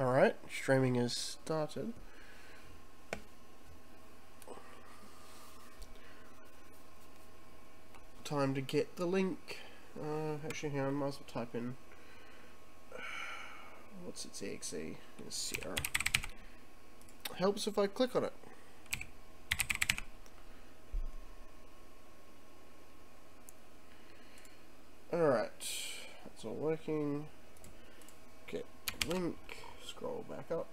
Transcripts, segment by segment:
Alright, streaming has started. Time to get the link. Actually, hang on, might as well type in. What's its exe? It's Sierra. Helps if I click on it. Alright, that's all working. Get link, scroll back up.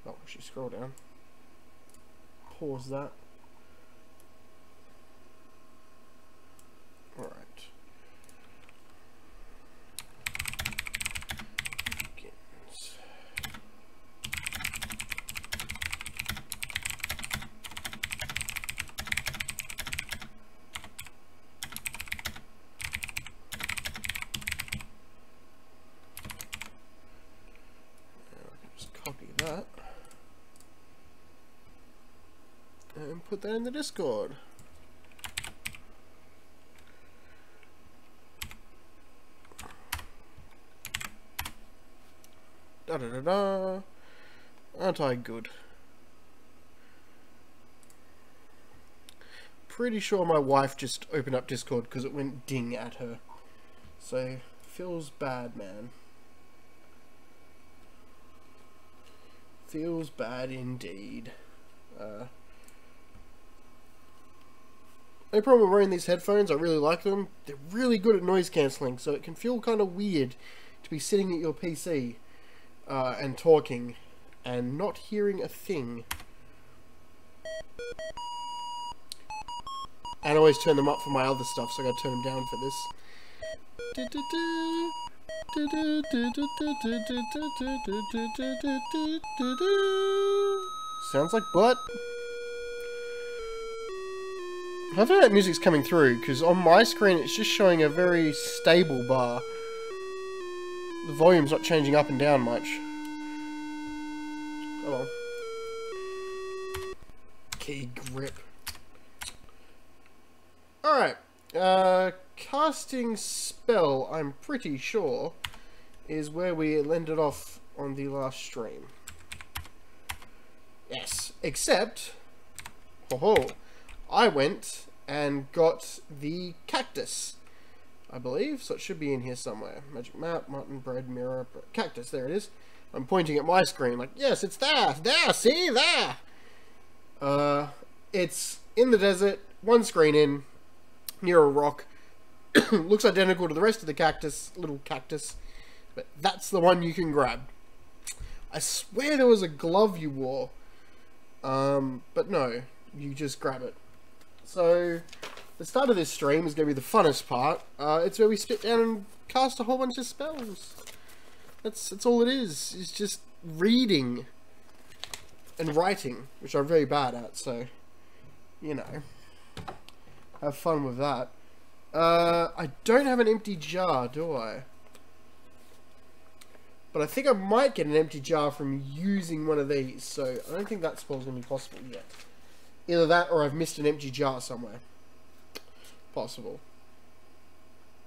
Oh, actually scroll down. Pause that. Alright. Begins. Copy that and put that in the Discord. Da da da da. Aren't I good? Pretty sure my wife just opened up Discord because it went ding at her. So feels bad, man. Feels bad indeed. No problem wearing these headphones. I really like them. They're really good at noise cancelling, so it can feel kind of weird to be sitting at your PC and talking and not hearing a thing. And I always turn them up for my other stuff, so I gotta turn them down for this. Sounds like butt. Hopefully that music's coming through, because on my screen it's just showing a very stable bar. The volume's not changing up and down much. Oh. Key grip. Alright. Casting spell, I'm pretty sure, is where we ended off on the last stream. Yes. Except, I went and got the cactus, I believe, so it should be in here somewhere. Magic map, mutton, bread, mirror, cactus, there it is. I'm pointing at my screen like, yes, it's there, see, there! It's in the desert, one screen in, near a rock. Looks identical to the rest of the cactus, little cactus, but that's the one you can grab. I swear there was a glove you wore, but no, you just grab it. So, the start of this stream is going to be the funnest part. It's where we sit down and cast a whole bunch of spells. That's all it is. It's just reading and writing, which I'm very bad at, so, you know, have fun with that. I don't have an empty jar, do I? But I think I might get an empty jar from using one of these, so I don't think that spell's going to be possible yet. Either that or I've missed an empty jar somewhere. Possible.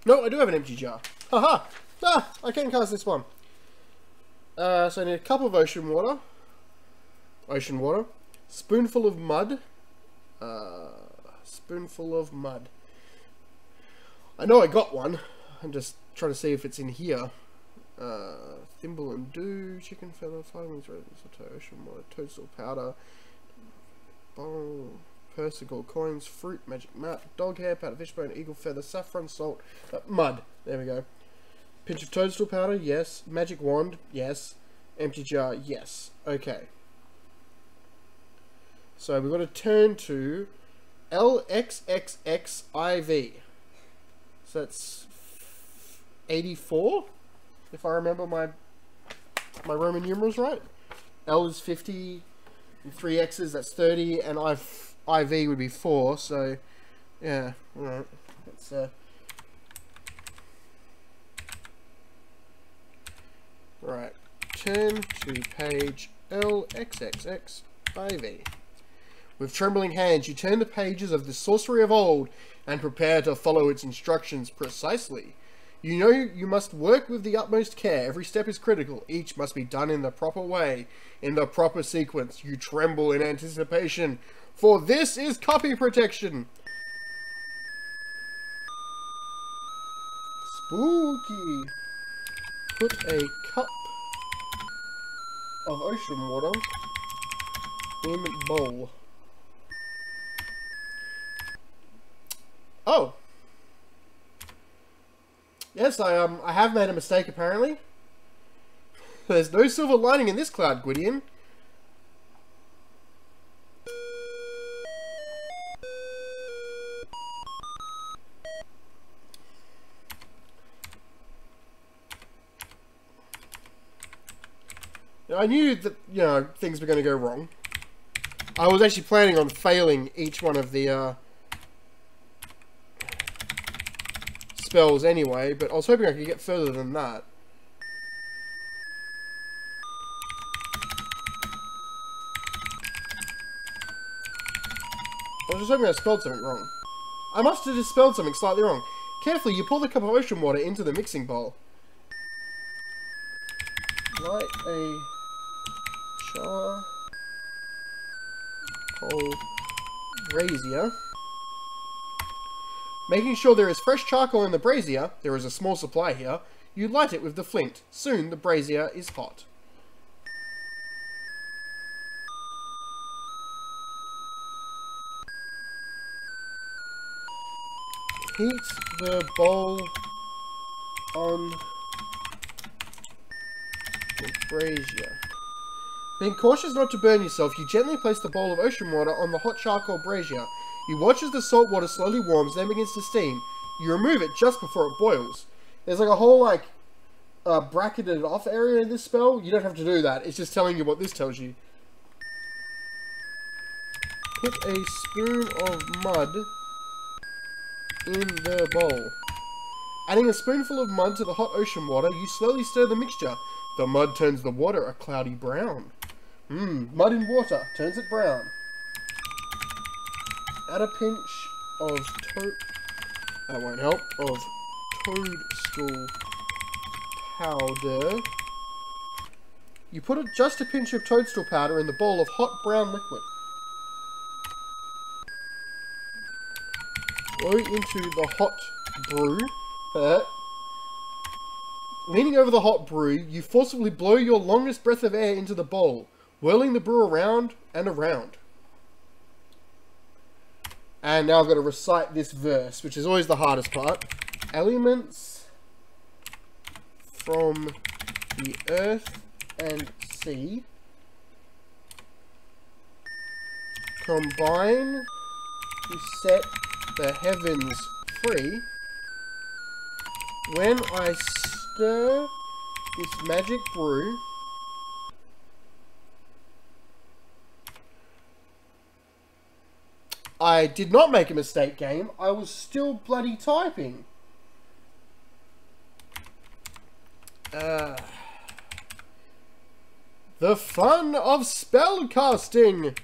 No, I do have an empty jar. Haha! Ah, I can cast this one. So I need a cup of ocean water. Spoonful of mud. Spoonful of mud. I know I got one. I'm just trying to see if it's in here. Thimble and dew, chicken feather, filings, ocean water, toadstool powder, bowl, persicle, coins, fruit, magic mat, dog hair, powder, fishbone, eagle feather, saffron, salt, mud. There we go. Pinch of toadstool powder, yes. Magic wand, yes. Empty jar, yes. Okay. So we've got to turn to LXXXIV. So that's 84, if I remember my Roman numerals right. L is 50, and 3 X's, that's 30, and IV would be 4, so, yeah, alright. That's, right. Turn to page LXXXIV. With trembling hands, you turn the pages of the Sorcery of Old and prepare to follow its instructions precisely. You know you must work with the utmost care. Every step is critical. Each must be done in the proper way, in the proper sequence. You tremble in anticipation, for this is copy protection. Spooky. Put a cup of ocean water in bowl. Oh. Yes, I have made a mistake apparently. There's no silver lining in this cloud, Gwydion. I knew that, you know, things were going to go wrong. I was actually planning on failing each one of the spells anyway, but I was hoping I could get further than that. I was just hoping I spelled something wrong. I must have just spelled something slightly wrong. Carefully, you pour the cup of ocean water into the mixing bowl. Light a charcoal brazier. Making sure there is fresh charcoal in the brazier, there is a small supply here, you light it with the flint. Soon the brazier is hot. Heat the bowl on the brazier. Being cautious not to burn yourself, you gently place the bowl of ocean water on the hot charcoal brazier. You watch as the salt water slowly warms, then begins to steam. You remove it just before it boils. There's like a whole like bracketed off area in this spell. You don't have to do that. It's just telling you what this tells you. Put a spoon of mud in the bowl. Adding a spoonful of mud to the hot ocean water, you slowly stir the mixture. The mud turns the water a cloudy brown. Mud in water turns it brown. Add a pinch of that won't help, of toadstool powder. You put just a pinch of toadstool powder in the bowl of hot brown liquid. Blow into the hot brew. Leaning over the hot brew, you forcibly blow your longest breath of air into the bowl, whirling the brew around and around. And now I've got to recite this verse, which is always the hardest part. Elements from the earth and sea combine to set the heavens free. When I stir this magic brew, I did not make a mistake, game. I was still bloody typing. The fun of spellcasting.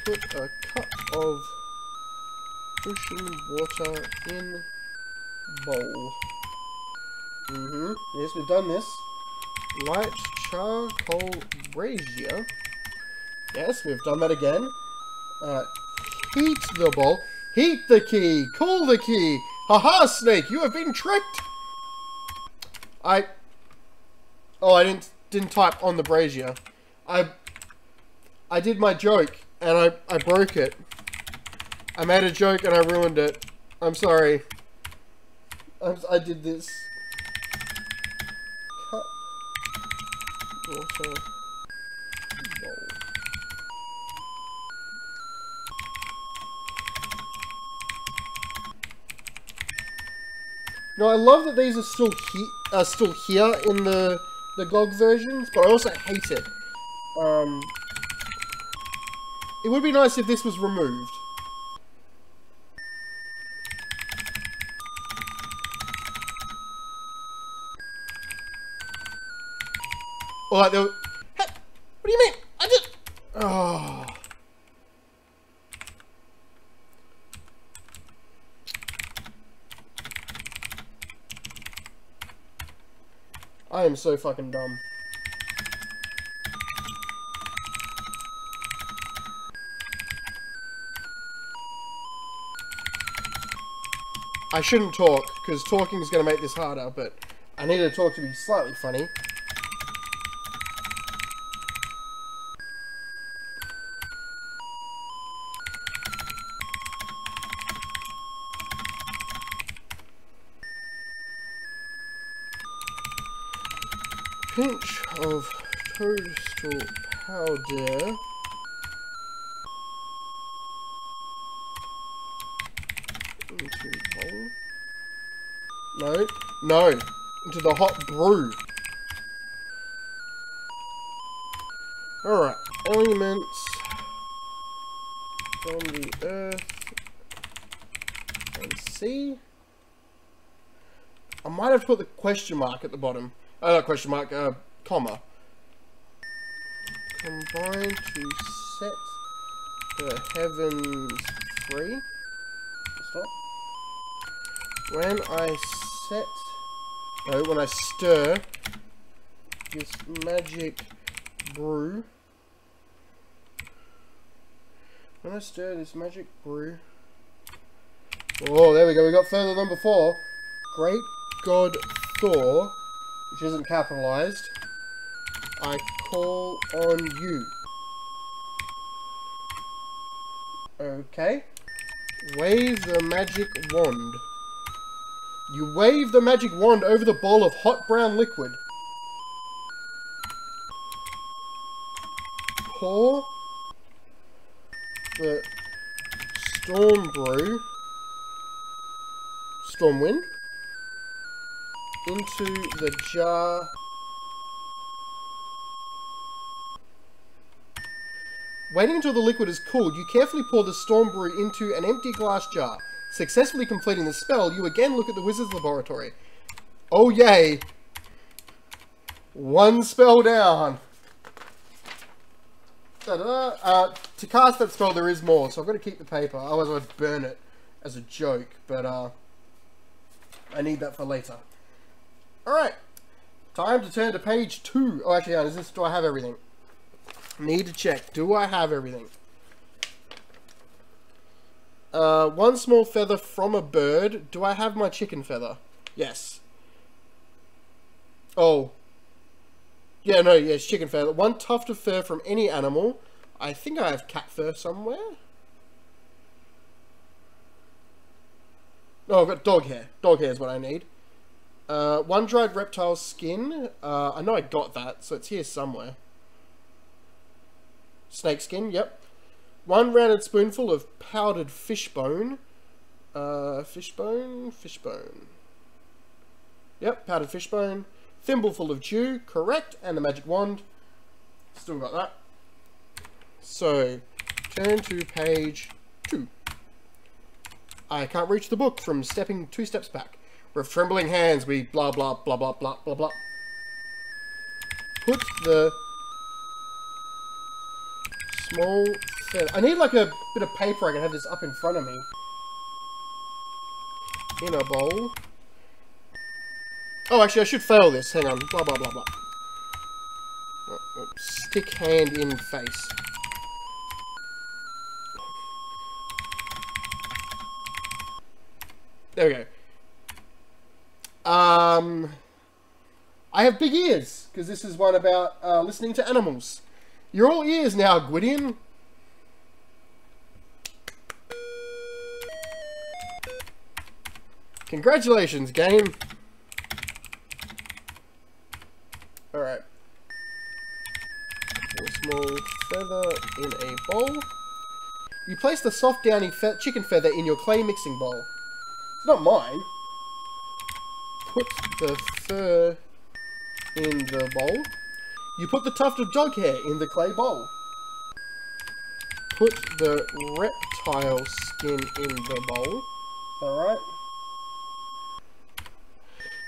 Put a cup of ocean water in bowl. Yes, we've done this. Light charcoal brazier. Yes, we've done that again. Heat the bowl. Heat the key. Call the key. Haha, Snake, you have been tricked. I didn't type on the brazier. I did my joke and I broke it. I made a joke and I ruined it. I'm sorry. I did this. Cup water bowl. Now I love that these are still here in the GOG versions, but I also hate it. It would be nice if this was removed. Or like, what do you mean? I just... Oh. I am so fucking dumb. I shouldn't talk, because talking is going to make this harder, but I need to talk to be slightly funny. Pinch of toadstool powder. Into bowl. No, no, into the hot brew. Alright, elements from the earth and sea. I might have put the question mark at the bottom. Not question mark, comma. Combine to set the heavens free. Stop. When I stir this magic brew. When I stir this magic brew. Oh, there we go. We got further than before. Great God Thor, which isn't capitalized. I call on you. Okay. Wave the magic wand. You wave the magic wand over the bowl of hot brown liquid. Pour the storm brew, storm wind, into the jar. Waiting until the liquid is cooled, you carefully pour the storm brew into an empty glass jar. Successfully completing the spell, you again look at the wizard's laboratory. Oh yay! One spell down. To cast that spell, there is more, so I've got to keep the paper. Otherwise, I'd burn it as a joke. But I need that for later. All right, time to turn to page 2. Oh, actually, do I have everything? Need to check. Do I have everything? One small feather from a bird. Do I have my chicken feather? Yes. Oh. Yeah, no, yes, chicken feather. One tuft of fur from any animal. I think I have cat fur somewhere. Oh, I've got dog hair. Dog hair is what I need. One dried reptile skin. I know I got that, so it's here somewhere. Snake skin, yep. One rounded spoonful of powdered fishbone. Fishbone. Yep, powdered fishbone. Thimbleful of dew, correct, and the magic wand. Still got that. So, turn to page 2. I can't reach the book from stepping 2 steps back. With trembling hands, we blah blah blah blah blah blah blah. Put the small feather. I need like a bit of paper. I can have this up in front of me. In a bowl. Oh, actually, I should fail this. Hang on. Blah, blah, blah, blah. Stick hand in face. There we go. I have big ears, because this is one about listening to animals. You're all ears now, Gwydion. Congratulations, game. Alright. A small feather in a bowl. You place the soft, downy chicken feather in your clay mixing bowl. It's not mine. Put the fur in the bowl. You put the tuft of dog hair in the clay bowl. Put the reptile skin in the bowl. Alright.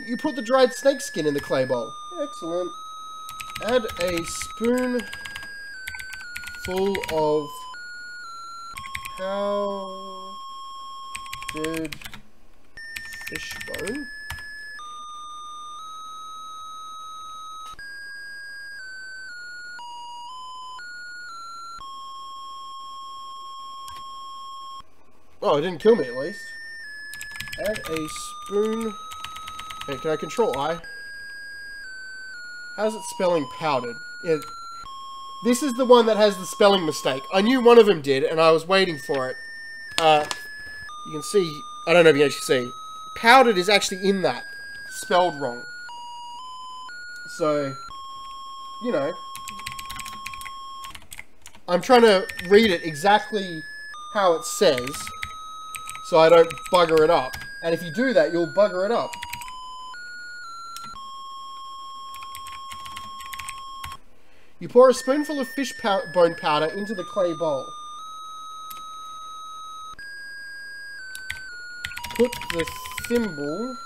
You put the dried snake skin in the clay bowl. Excellent. Add a spoon full of powdered fishbone. Oh, it didn't kill me at least. Add a spoon. Wait, can I control I? How's it spelling powdered? Yeah, this is the one that has the spelling mistake. I knew one of them did, and I was waiting for it. You can see, I don't know if you can actually see, powdered is actually in that, spelled wrong. So, you know, I'm trying to read it exactly how it says, so I don't bugger it up. And if you do that, you'll bugger it up. You pour a spoonful of fish bone powder into the clay bowl. Put the thimble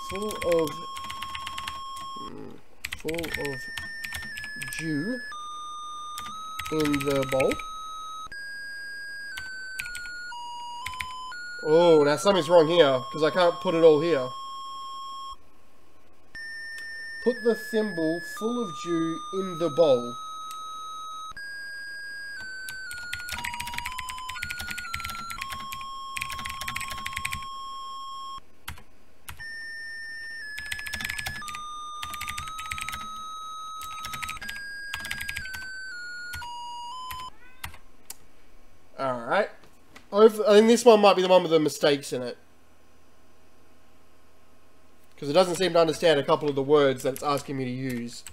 full of dew in the bowl. Oh, now something's wrong here, because I can't put it all here. Put the thimble full of dew in the bowl. Alright. I think this one might be the one with the mistakes in it. Because it doesn't seem to understand a couple of the words that it's asking me to use.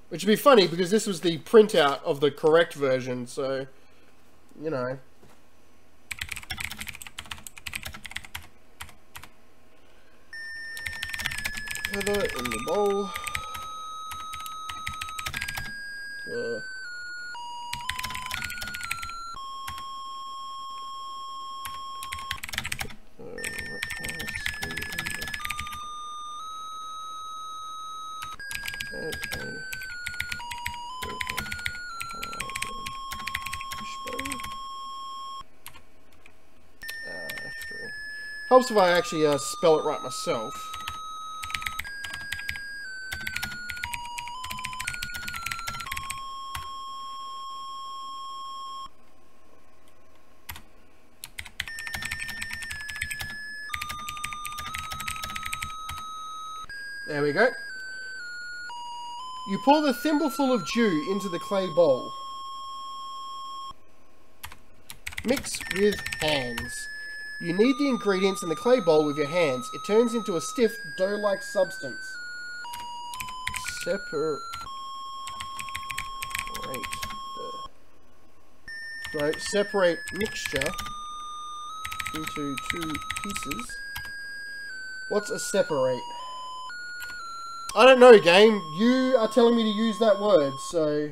Which would be funny, because this was the printout of the correct version, so, you know. Feather in the bowl. Helps if I actually spell it right myself. There we go. You pour the thimbleful of dew into the clay bowl. Mix with hands. You knead the ingredients in the clay bowl with your hands. It turns into a stiff, dough-like substance. Separate mixture into 2 pieces. What's a separate? I don't know, game. You are telling me to use that word, so...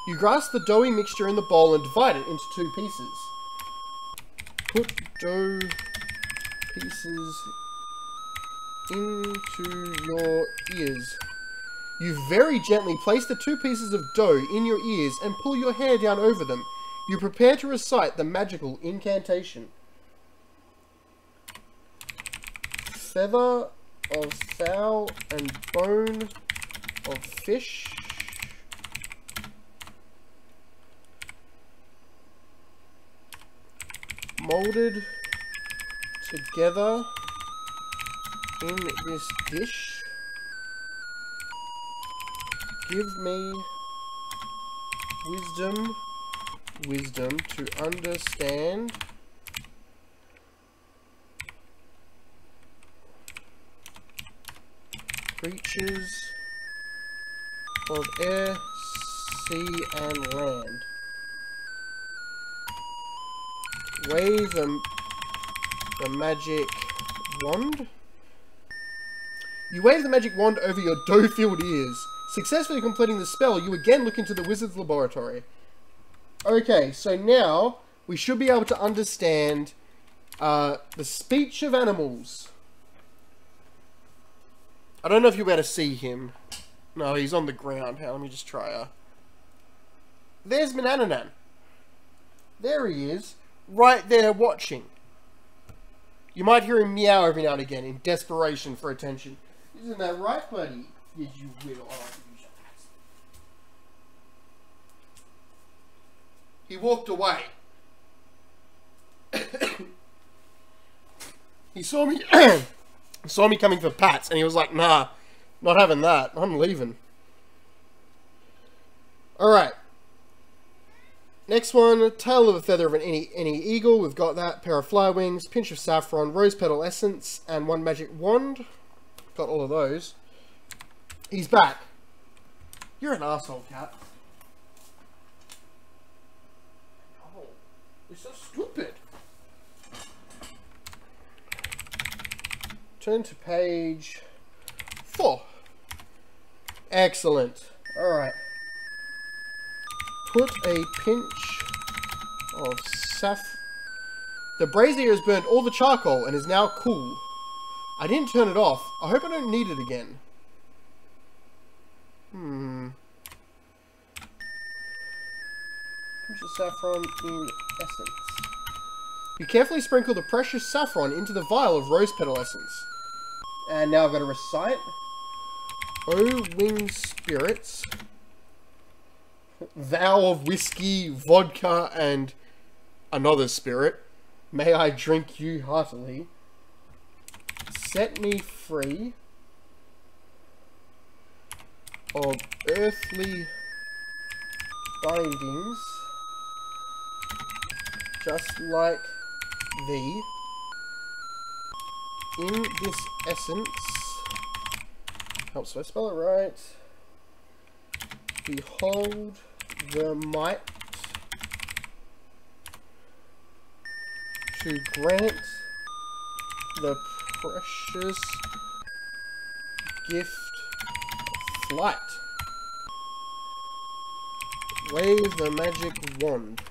You grasp the doughy mixture in the bowl and divide it into 2 pieces. Put dough pieces into your ears. You very gently place the 2 pieces of dough in your ears and pull your hair down over them. You prepare to recite the magical incantation. Feather of fowl and bone of fish. Molded together in this dish. Give me wisdom to understand creatures of air, sea, and land. Wave the magic wand. You wave the magic wand over your dough-filled ears. Successfully completing the spell, you again look into the wizard's laboratory. Okay, so now we should be able to understand the speech of animals. I don't know if you'll be able to see him. No, he's on the ground. Let me just try. There's Manananan. There he is. Right there watching. You might hear him meow every now and again in desperation for attention. Isn't that right, buddy? Yes, you will. Oh, use your hats. He walked away. He saw me saw me coming for pats, and he was like, nah, not having that. I'm leaving. Alright. Next one, tail of a feather of any eagle. We've got that. Pair of fly wings, pinch of saffron, rose petal essence, and one magic wand. Got all of those. He's back. You're an asshole, cat. Oh, you're so stupid. Turn to page 4. Excellent. Alright. Put a pinch of The brazier has burnt all the charcoal and is now cool. I didn't turn it off. I hope I don't need it again. Pinch of saffron in essence. You carefully sprinkle the precious saffron into the vial of rose petal essence. And now I've got to recite. O winged spirits, thou of whiskey, vodka, and another spirit, may I drink you heartily. Set me free of earthly bindings, just like thee. In this essence, helps if I spell it right. Behold the might to grant the precious gift of flight. Wave the magic wand.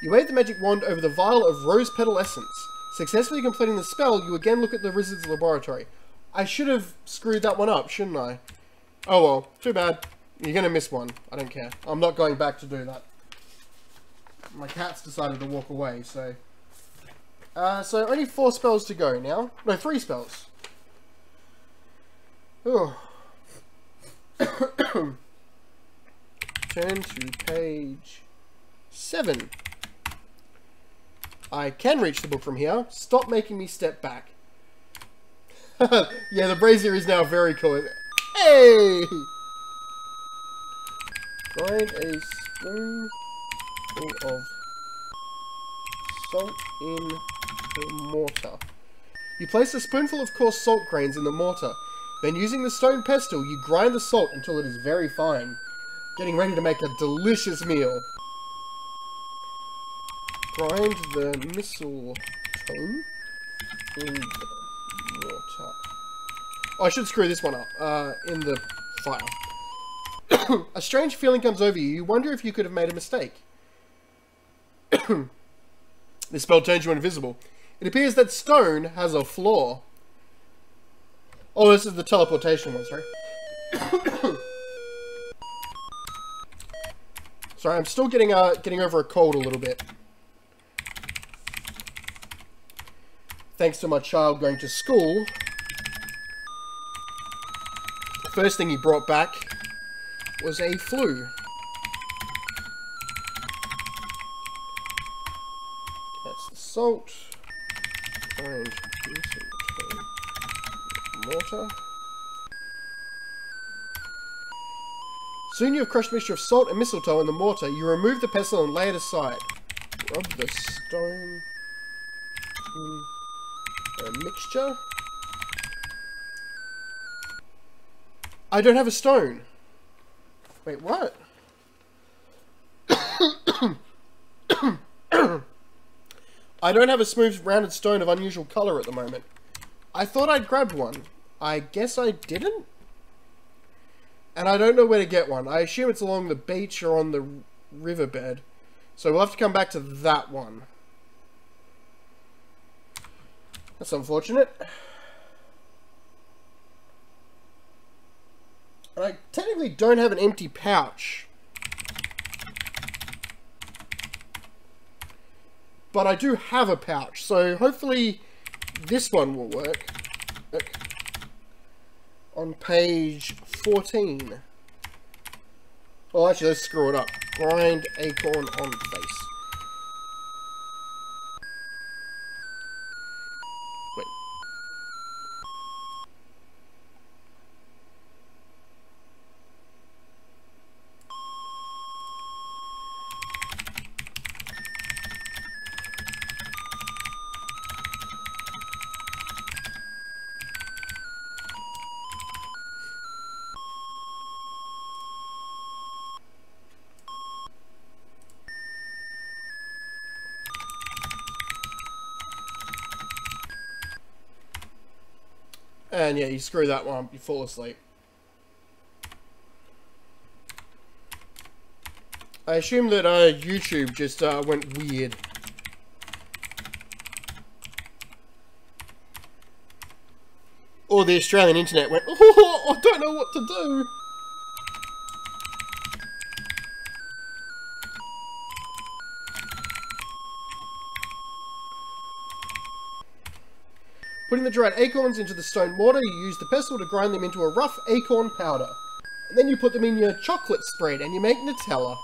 You wave the magic wand over the vial of rose petal essence. Successfully completing the spell, you again look at the wizard's laboratory. I should have screwed that one up, shouldn't I? Oh well, too bad. You're gonna miss one. I don't care. I'm not going back to do that. My cat's decided to walk away, so... so only 4 spells to go now. No, 3 spells. Oh. Turn to page 7. I can reach the book from here. Stop making me step back. Yeah, the brazier is now very cool. Hey! Grind a spoonful of salt in the mortar. You place a spoonful of coarse salt grains in the mortar. Then using the stone pestle, you grind the salt until it is very fine. Getting ready to make a delicious meal. Grind the mistletoe in the mortar. Oh, I should screw this one up. In the fire. A strange feeling comes over you. You wonder if you could have made a mistake. This spell turns you invisible. It appears that stone has a flaw. Oh, this is the teleportation one, sorry. Sorry, I'm still getting over a cold a little bit. Thanks to my child going to school. The first thing he brought back was a flu. That's the salt. And mortar. Soon you have crushed a mixture of salt and mistletoe in the mortar. You remove the pestle and lay it aside. Rub the stone in a mixture. I don't have a stone. Wait, what? I don't have a smooth rounded stone of unusual colour at the moment. I thought I'd grabbed one. I guess I didn't? And I don't know where to get one. I assume it's along the beach or on the riverbed. So we'll have to come back to that one. That's unfortunate. And I technically don't have an empty pouch. But I do have a pouch, so hopefully this one will work. on page 14. Well, actually, let's screw it up. Grind acorn on face. Wait. And yeah, you screw that one up, you fall asleep. I assume that YouTube just went weird. Or the Australian internet went, oh, I don't know what to do. Putting the dried acorns into the stone mortar, you use the pestle to grind them into a rough acorn powder. And then you put them in your chocolate spread and you make Nutella.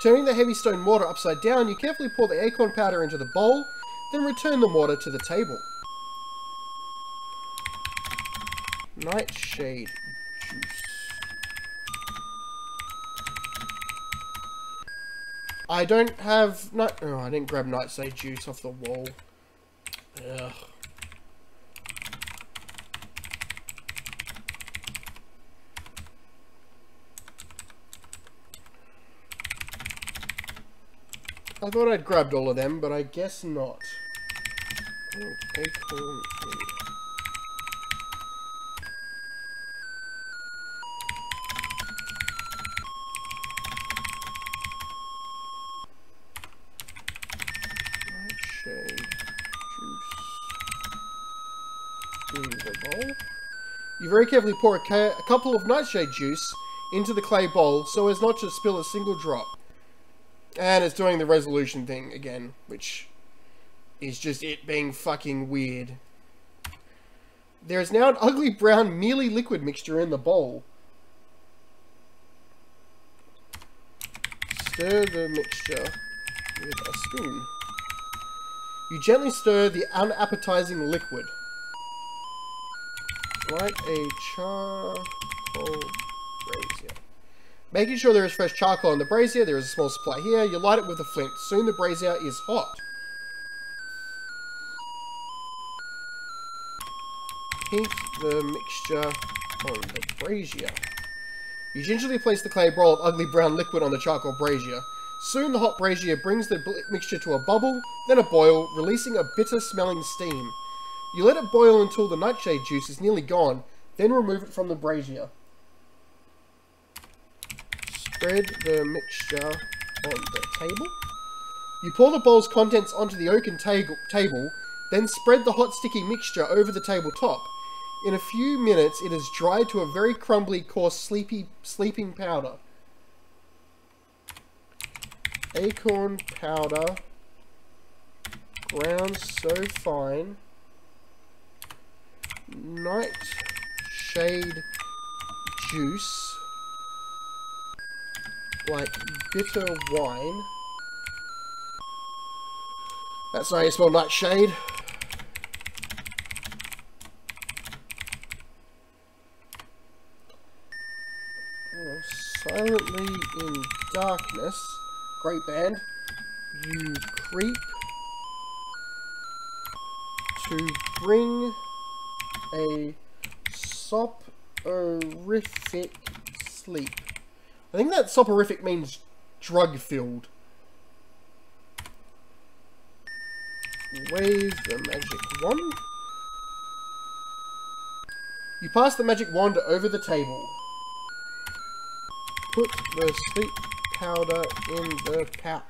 Turning the heavy stone mortar upside down, you carefully pour the acorn powder into the bowl, then return the mortar to the table. Nightshade juice. I don't have... Oh, I didn't grab nightshade juice off the wall. Ugh. I thought I'd grabbed all of them, but I guess not. Acorn. Nightshade juice in the bowl. You very carefully pour a couple of nightshade juice into the clay bowl so as not to spill a single drop. And it's doing the resolution thing again, which is just it being fucking weird. There is now an ugly brown mealy liquid mixture in the bowl. Stir the mixture with a spoon. You gently stir the unappetizing liquid. Like a charcoal brazier. Making sure there is fresh charcoal in the brazier, there is a small supply here. You light it with a flint. Soon the brazier is hot. Heat the mixture on the brazier. You gingerly place the clay bowl of ugly brown liquid on the charcoal brazier. Soon the hot brazier brings the mixture to a bubble, then a boil, releasing a bitter-smelling steam. You let it boil until the nightshade juice is nearly gone, then remove it from the brazier. Spread the mixture on the table. You pour the bowl's contents onto the oaken table, then spread the hot sticky mixture over the tabletop. In a few minutes, it is dried to a very crumbly, coarse, sleeping powder. Acorn powder, ground so fine. Nightshade juice. Like bitter wine. That's how you spell nightshade. Oh, silently in darkness. Great band. You creep to bring a soporific sleep. I think that soporific means drug-filled. Wave the magic wand. You pass the magic wand over the table. Put the sleep powder in the pouch.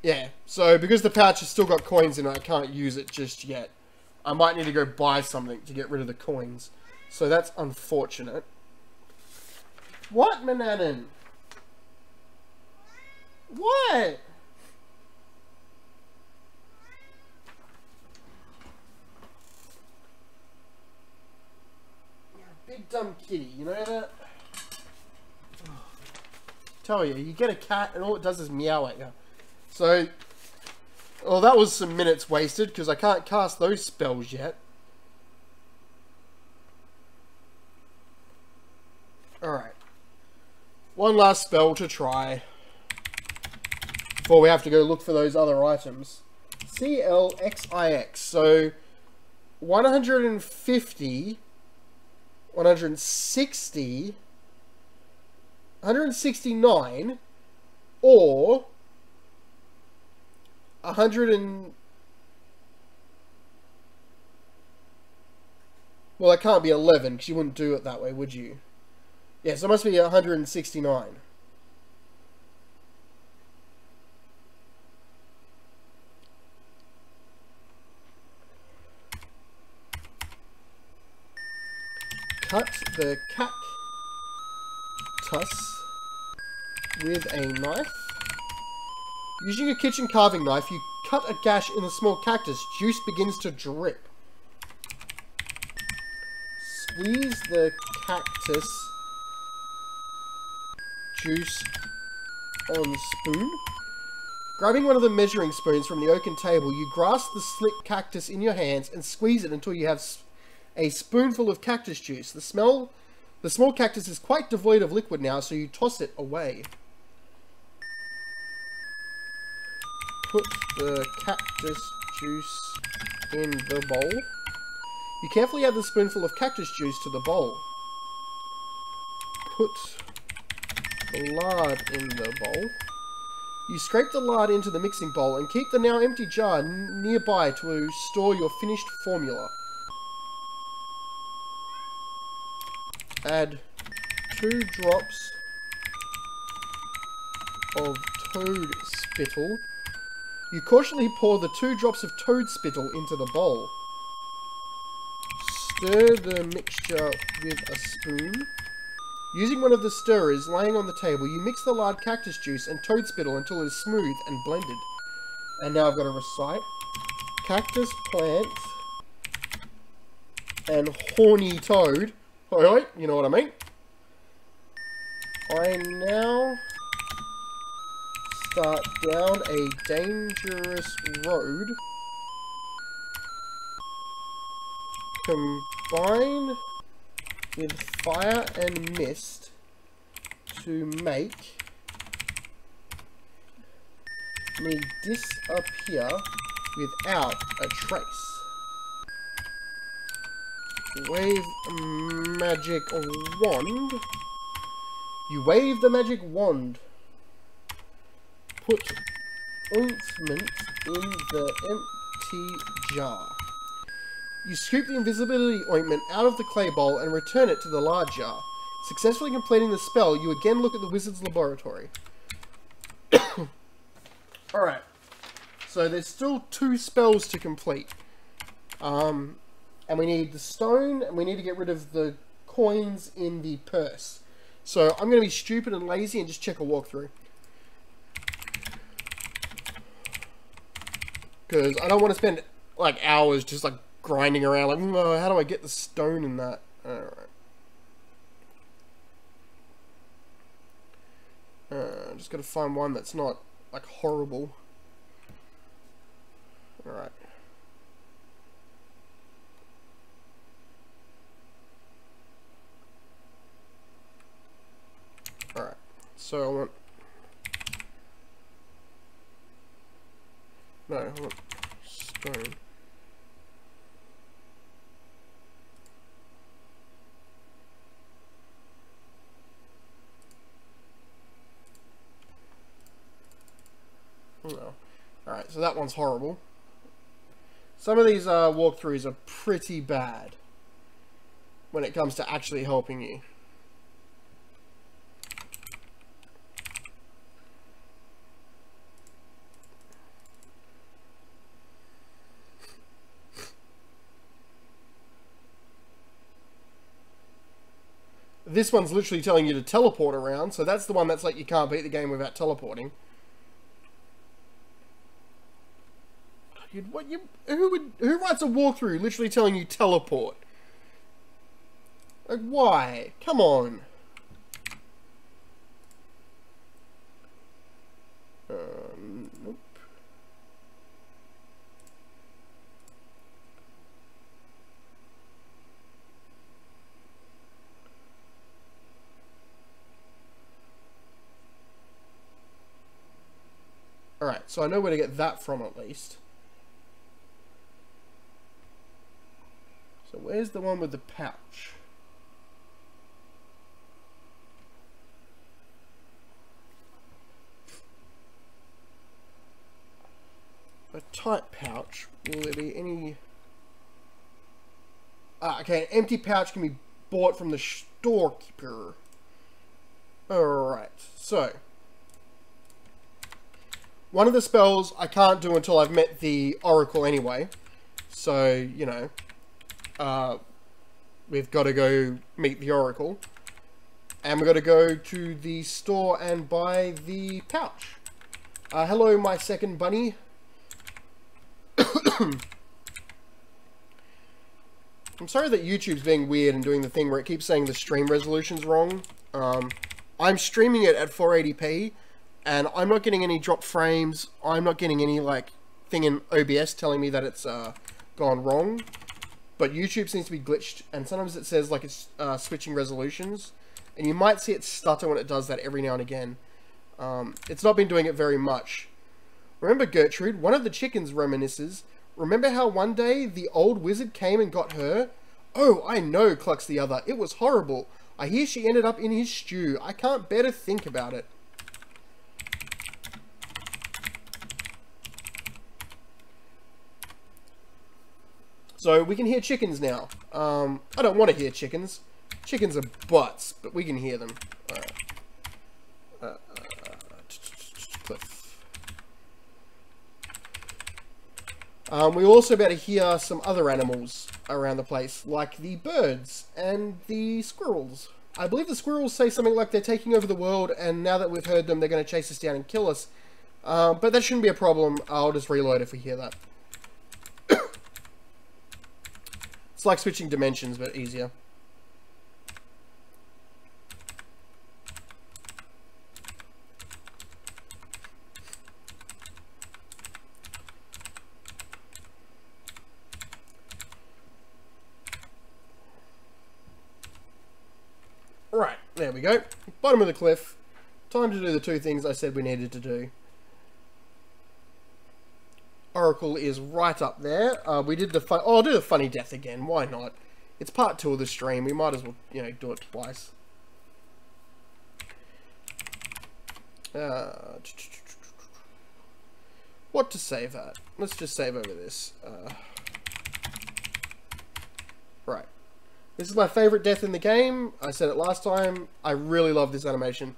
Yeah, so because the pouch has still got coins in it, I can't use it just yet. I might need to go buy something to get rid of the coins. So that's unfortunate. What, Mananan? What? You're a big dumb kitty, you know that? Tell you get a cat and all it does is meow at you. So, well, that was some minutes wasted because I can't cast those spells yet. Alright. One last spell to try before we have to go look for those other items. CLXIX. So, 150, 160, 169, or 100 and... Well, that can't be 11, because you wouldn't do it that way, would you? Yeah, so it must be 169. Cut the cactus with a knife. Using a kitchen carving knife, you cut a gash in the small cactus. Juice begins to drip. Squeeze the cactus juice on spoon. Grabbing one of the measuring spoons from the oaken table, you grasp the slick cactus in your hands and squeeze it until you have a spoonful of cactus juice. The small cactus is quite devoid of liquid now, so you toss it away. Put the cactus juice in the bowl. You carefully add the spoonful of cactus juice to the bowl. Put the lard in the bowl. You scrape the lard into the mixing bowl and keep the now empty jar nearby to store your finished formula. Add 2 drops of toad spittle. You cautiously pour the 2 drops of toad spittle into the bowl. Stir the mixture with a spoon. Using one of the stirrers laying on the table, you mix the lard cactus juice and toad spittle until it is smooth and blended. And now I've got to recite. Cactus plant and horny toad. Hoi hoi, you know what I mean? I now start down a dangerous road. Combine with fire and mist to make me disappear without a trace. Wave magic wand. You wave the magic wand. Put ointment in the empty jar. You scoop the invisibility ointment out of the clay bowl and return it to the large jar. Successfully completing the spell, you again look at the wizard's laboratory. Alright. So there's still 2 spells to complete. And we need the stone, and we need to get rid of the coins in the purse. So I'm going to be stupid and lazy and just check a walkthrough. Because I don't want to spend like hours just like grinding around like, oh, how do I get the stone in that? Alright. Just gotta find one that's not like horrible. Alright. Alright. So I want... No, I want stone. No. Alright, so that one's horrible. Some of these walkthroughs are pretty bad when it comes to actually helping you. This one's literally telling you to teleport around, so that's the one that's like you can't beat the game without teleporting. Who writes a walkthrough literally telling you teleport? Like, why? Come on. Nope. Alright, so I know where to get that from at least. So where's the one with the pouch? A tight pouch. Will there be any... Ah, okay, an empty pouch can be bought from the storekeeper. Alright, so... One of the spells I can't do until I've met the Oracle anyway. So, you know... we've got to go meet the Oracle. And we've got to go to the store and buy the pouch. Hello, my second bunny. I'm sorry that YouTube's being weird and doing the thing where it keeps saying the stream resolution's wrong. I'm streaming it at 480p, and I'm not getting any dropped frames. I'm not getting any, like, thing in OBS telling me that it's gone wrong. But YouTube seems to be glitched, and sometimes it says, like, it's switching resolutions. And you might see it stutter when it does that every now and again. It's not been doing it very much. Remember Gertrude? One of the chickens reminisces. Remember how one day the old wizard came and got her? Oh, I know, clucks the other. It was horrible. I hear she ended up in his stew. I can't bear to think about it. So, we can hear chickens now. I don't want to hear chickens. Chickens are butts, but we can hear them. Cliff. We also better hear some other animals around the place, like the birds and the squirrels. I believe the squirrels say something like they're taking over the world, and now that we've heard them, they're going to chase us down and kill us. But that shouldn't be a problem. I'll just reload if we hear that. It's like switching dimensions, but easier. Right, there we go. Bottom of the cliff. Time to do the two things I said we needed to do. Oracle is right up there. We did the fun... Oh, I'll do the funny death again. Why not? It's part 2 of the stream. We might as well, you know, do it twice. What to save at? Let's just save over this. Right. This is my favorite death in the game. I said it last time. I really love this animation.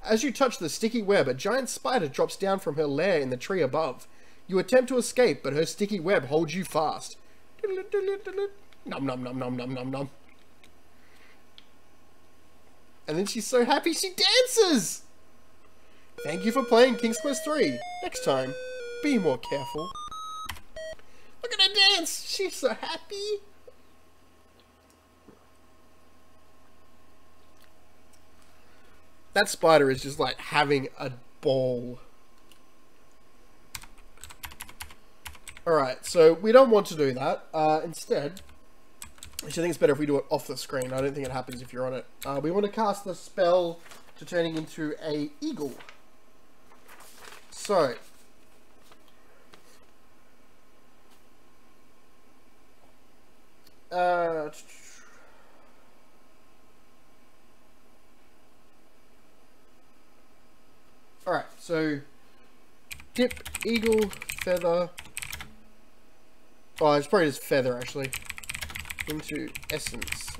As you touch the sticky web, a giant spider drops down from her lair in the tree above. You attempt to escape, but her sticky web holds you fast. Nom nom nom nom nom nom nom. And then she's so happy she dances! Thank you for playing King's Quest 3. Next time, be more careful. Look at her dance! She's so happy! That spider is just like having a ball. Alright, so we don't want to do that. Instead, which I think it's better if we do it off the screen. I don't think it happens if you're on it. We want to cast the spell to turning into a eagle. So, alright, so dip eagle feather. Oh, it's probably just feather actually. Into essence.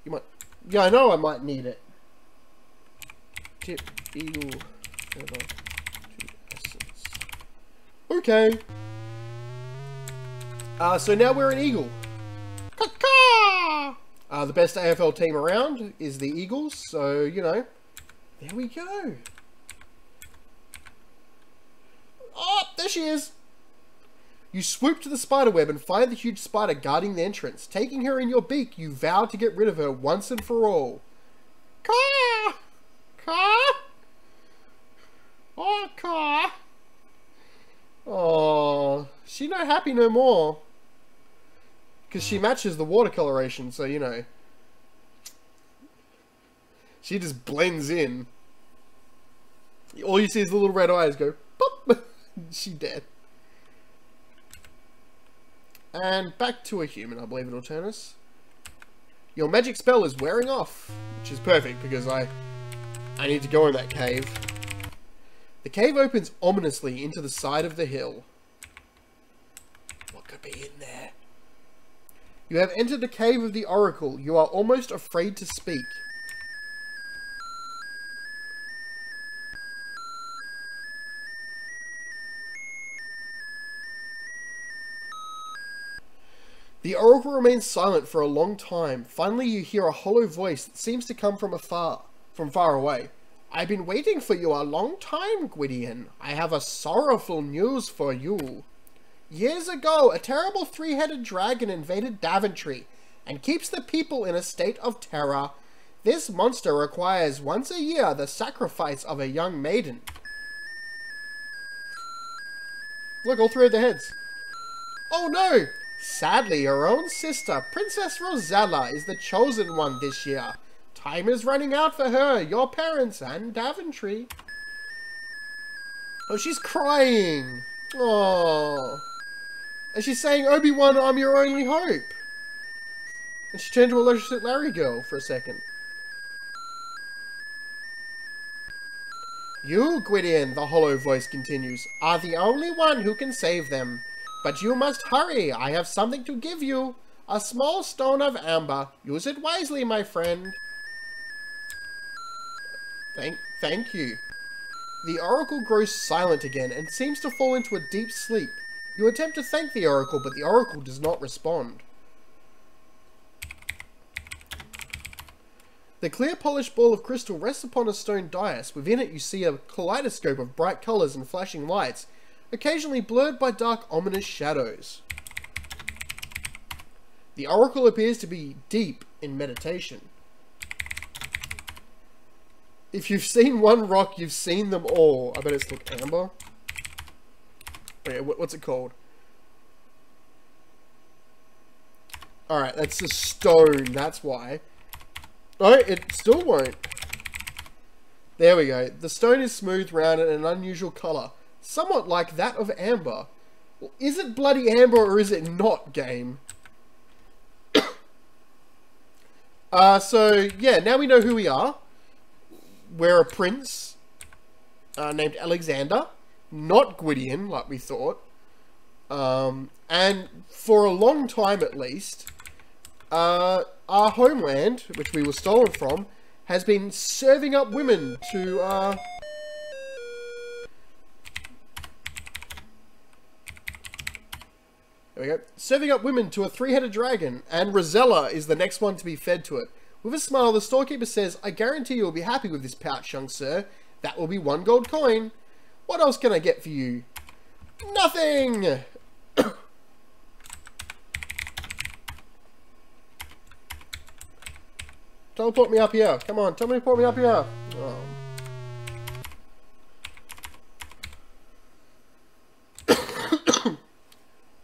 You might. Yeah, I know I might need it. Dip eagle feather to essence. Okay. So now we're an eagle. Caw-caw! The best AFL team around is the Eagles, so you know. There we go. Oh, there she is. You swoop to the spiderweb and find the huge spider guarding the entrance. Taking her in your beak, you vow to get rid of her once and for all. Caw! Caw! Oh, caw! Oh, she not happy no more. Because she matches the watercoloration, so, you know. She just blends in. All you see is the little red eyes go, pop! She dead. And back to a human, I believe it'll turn us. Your magic spell is wearing off, which is perfect because I need to go in that cave. The cave opens ominously into the side of the hill. What could be in there? You have entered the cave of the Oracle. You are almost afraid to speak. The Oracle remains silent for a long time. Finally, you hear a hollow voice that seems to come from far away. I've been waiting for you a long time, Gwydion. I have a sorrowful news for you. Years ago, a terrible three-headed dragon invaded Daventry and keeps the people in a state of terror. This monster requires once a year the sacrifice of a young maiden. Look, all three of their heads. Oh no! Sadly, your own sister, Princess Rosella, is the chosen one this year. Time is running out for her, your parents, and Daventry. Oh, she's crying. Oh. And she's saying, Obi-Wan, I'm your only hope. And she turned to a Leisure Larry girl for a second. You, Gwydion, the hollow voice continues, are the only one who can save them. But you must hurry. I have something to give you. A small stone of amber. Use it wisely, my friend. Thank you. The Oracle grows silent again and seems to fall into a deep sleep. You attempt to thank the Oracle, but the Oracle does not respond. The clear polished ball of crystal rests upon a stone dais. Within it you see a kaleidoscope of bright colours and flashing lights, occasionally blurred by dark, ominous shadows. The Oracle appears to be deep in meditation. If you've seen one rock, you've seen them all. I bet it's like amber. Okay, what's it called? Alright, that's a stone, that's why. No, it still won't. There we go. The stone is smooth, rounded, and an unusual colour. Somewhat like that of amber. Well, is it bloody amber or is it not, game? So, yeah, now we know who we are. We're a prince named Alexander. Not Gwydion, like we thought. And for a long time at least, our homeland, which we were stolen from, has been serving up women to, there we go. Serving up women to a three-headed dragon, and Rosella is the next one to be fed to it. With a smile, the storekeeper says, I guarantee you'll be happy with this pouch, young sir. That will be 1 gold coin. What else can I get for you? Nothing! Teleport me up here. Come on, teleport me up here. Oh.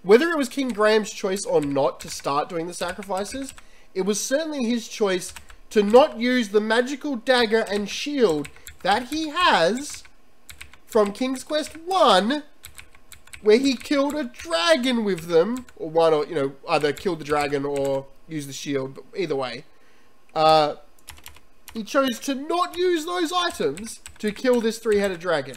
Whether it was King Graham's choice or not to start doing the sacrifices, it was certainly his choice to not use the magical dagger and shield that he has from King's Quest 1, where he killed a dragon with them, or one, or, you know, either killed the dragon or used the shield, but either way. He chose to not use those items to kill this three-headed dragon.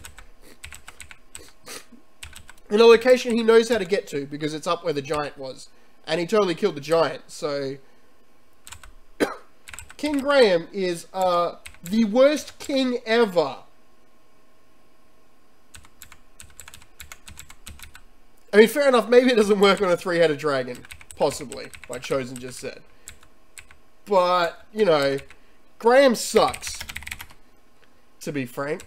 In a location he knows how to get to, because it's up where the giant was. And he totally killed the giant, so... King Graham is, the worst king ever. I mean, fair enough, maybe it doesn't work on a three-headed dragon. Possibly, like Chosen just said. But, you know, Graham sucks. To be frank.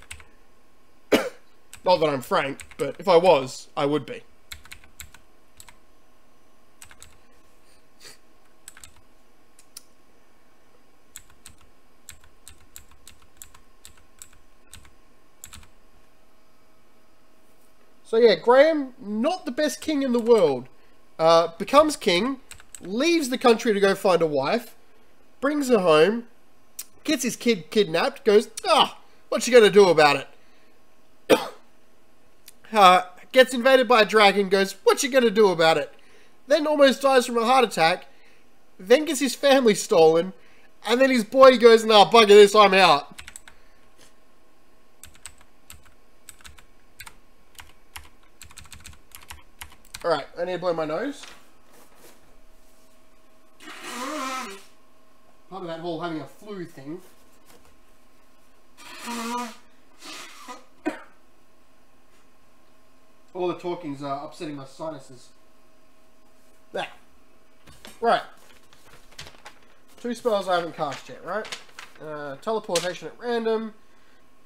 Not that I'm frank, but if I was, I would be. So yeah, Graham, not the best king in the world. Becomes king, leaves the country to go find a wife, brings her home, gets his kid kidnapped, goes, what you gonna do about it? Gets invaded by a dragon, goes, what you gonna do about it? Then almost dies from a heart attack, then gets his family stolen, and then his boy goes, nah, bugger this, I'm out. Alright, I need to blow my nose. Part of that whole having a flu thing. All the talking's upsetting my sinuses. There. Right. 2 spells I haven't cast yet, right? Teleportation at random,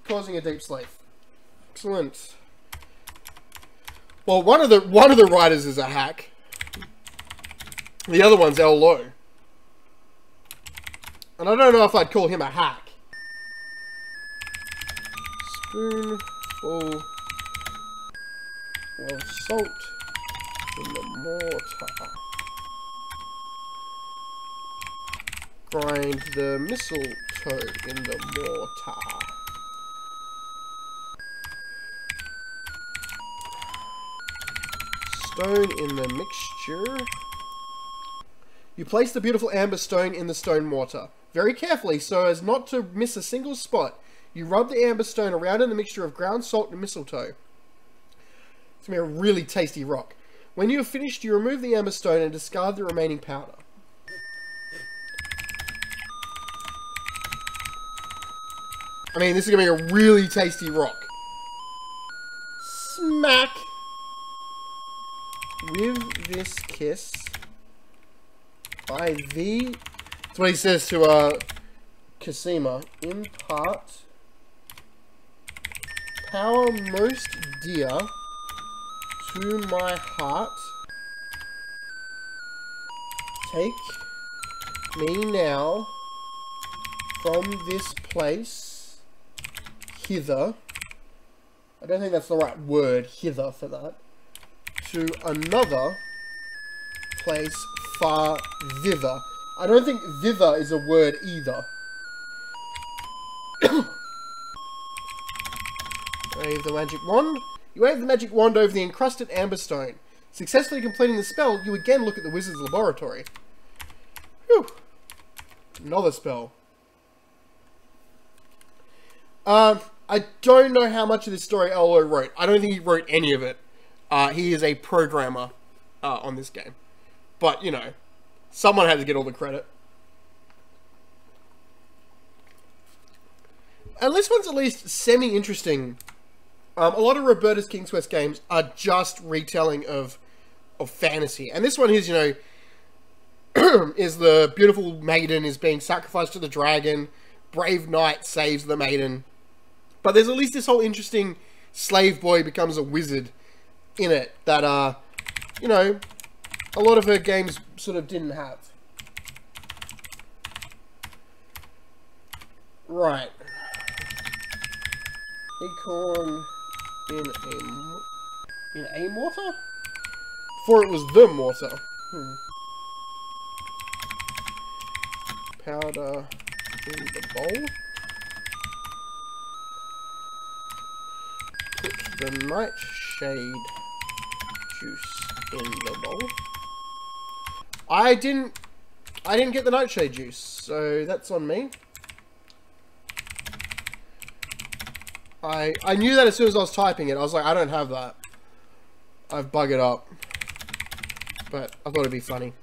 causing a deep sleep. Excellent. Well, one of the writers is a hack. The other one's El Low. And I don't know if I'd call him a hack. Spoonful of salt in the mortar. Grind the mistletoe in the mortar. Stone in the mixture. You place the beautiful amber stone in the stone mortar. Very carefully, so as not to miss a single spot. You rub the amber stone around in the mixture of ground salt and mistletoe. It's going to be a really tasty rock. When you have finished, you remove the amber stone and discard the remaining powder. I mean, this is going to be a really tasty rock. Smack! With this kiss, I thee... That's what he says to, Cosima. Impart power most dear to my heart. Take me now from this place hither. I don't think that's the right word, hither, for that. To another place far thither. I don't think thither is a word either. Wave the magic wand. You wave the magic wand over the encrusted amber stone. Successfully completing the spell, you again look at the wizard's laboratory. Whew. Another spell. I don't know how much of this story Elo wrote. I don't think he wrote any of it. He is a programmer on this game. But, you know, someone had to get all the credit. And this one's at least semi-interesting. A lot of Roberta's King's Quest games are just retelling of fantasy. And this one is, you know, is the beautiful maiden is being sacrificed to the dragon. Brave knight saves the maiden. But there's at least this whole interesting slave boy becomes a wizard in it that, you know, a lot of her games sort of didn't have. Right. Acorn in a mortar? For it was the mortar. Powder in the bowl. Put the nightshade juice in the bowl. I didn't get the nightshade juice, so that's on me. I knew that as soon as I was typing it. I was like, I don't have that. I've buggered up. But I thought it'd be funny.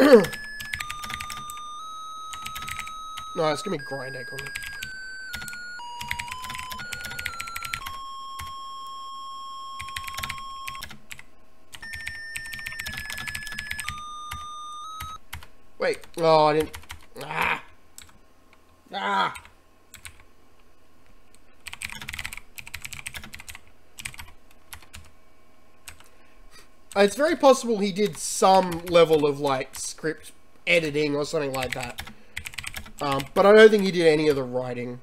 No, it's gonna be grind acorn. Wait. Oh, I didn't. Ah! It's very possible he did some level of, like, script editing or something like that. But I don't think he did any of the writing.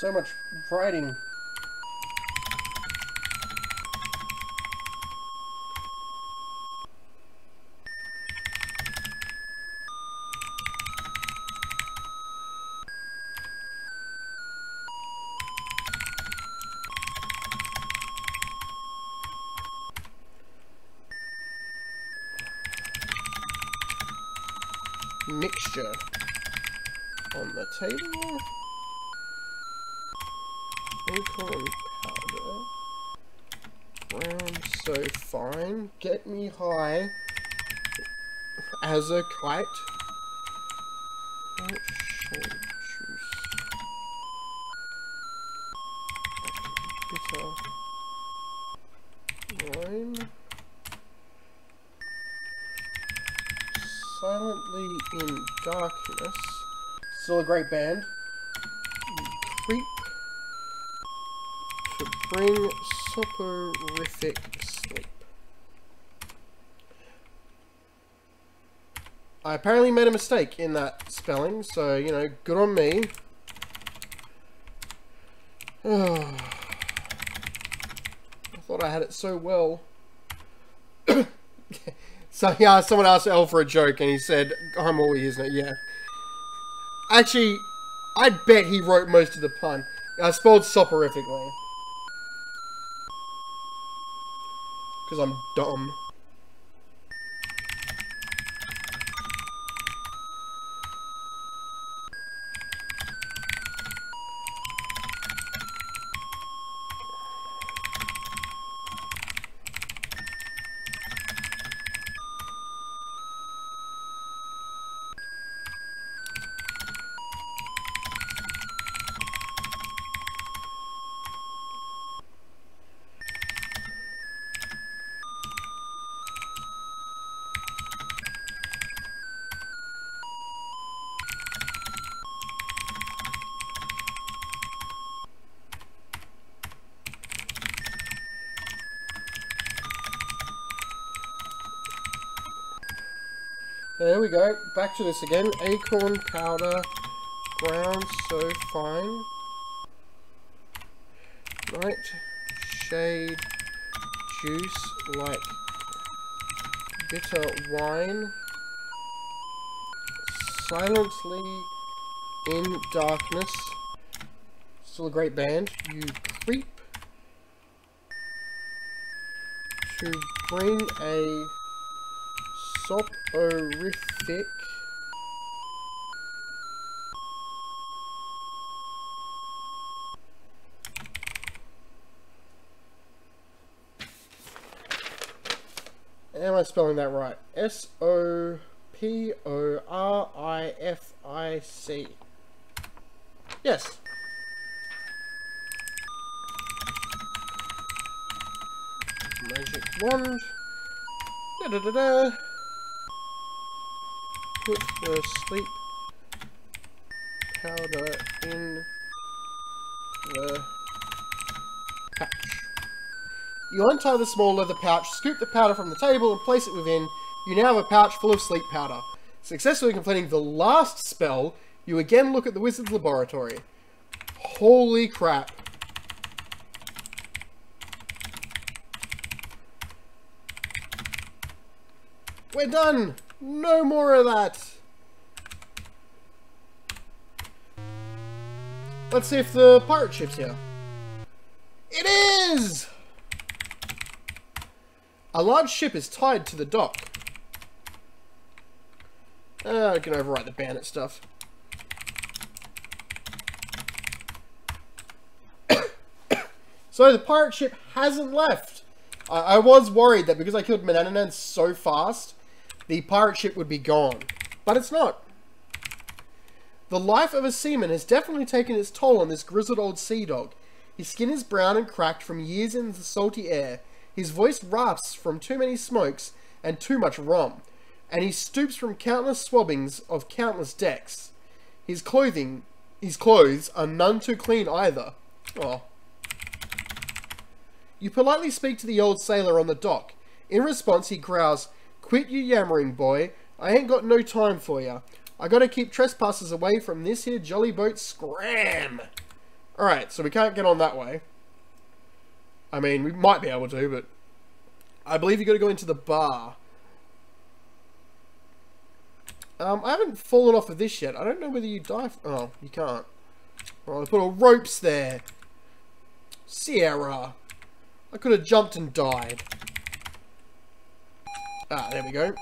So much writing. Mixture on the table. Acorn powder. Brown so fine. Get me high as a kite. Shade juice. Bitter wine. Silently in darkness. Still a great band. Creep to bring soporific sleep. I apparently made a mistake in that spelling, so, you know, good on me. I thought I had it so well. So, yeah, someone asked Elle for a joke, and he said, I'm all ears now. Yeah. Actually, I'd bet he wrote most of the pun. I spelled soporifically. Because I'm dumb. There we go. Back to this again. Acorn powder. Ground so fine. Right. Shade. Juice like bitter wine. Silently in darkness. Still a great band. You creep to bring a soporific am I spelling that right? S-O-P-O-R-I-F-I-C. Yes. Magic wand. Da-da-da-da. Put the sleep powder in the pouch. You untie the small leather pouch, scoop the powder from the table and place it within. You now have a pouch full of sleep powder. Successfully completing the last spell, you again look at the wizard's laboratory. Holy crap. We're done! No more of that! Let's see if the pirate ship's here. It is! A large ship is tied to the dock. I can overwrite the bandit stuff. So the pirate ship hasn't left. I was worried that because I killed Manananan so fast, the pirate ship would be gone. But it's not. The life of a seaman has definitely taken its toll on this grizzled old sea dog. His skin is brown and cracked from years in the salty air. His voice rasps from too many smokes and too much rum. And he stoops from countless swabbings of countless decks. His clothes are none too clean either. Oh. You politely speak to the old sailor on the dock. In response, he growls, "Quit your yammering, boy. I ain't got no time for ya. I gotta keep trespassers away from this here jolly boat. Scram!" Alright, so we can't get on that way. I mean, we might be able to, but... I believe you got to go into the bar. I haven't fallen off of this yet. I don't know whether you die... Oh, you can't. Well, they put all ropes there. Sierra. I could have jumped and died. Ah, there we go.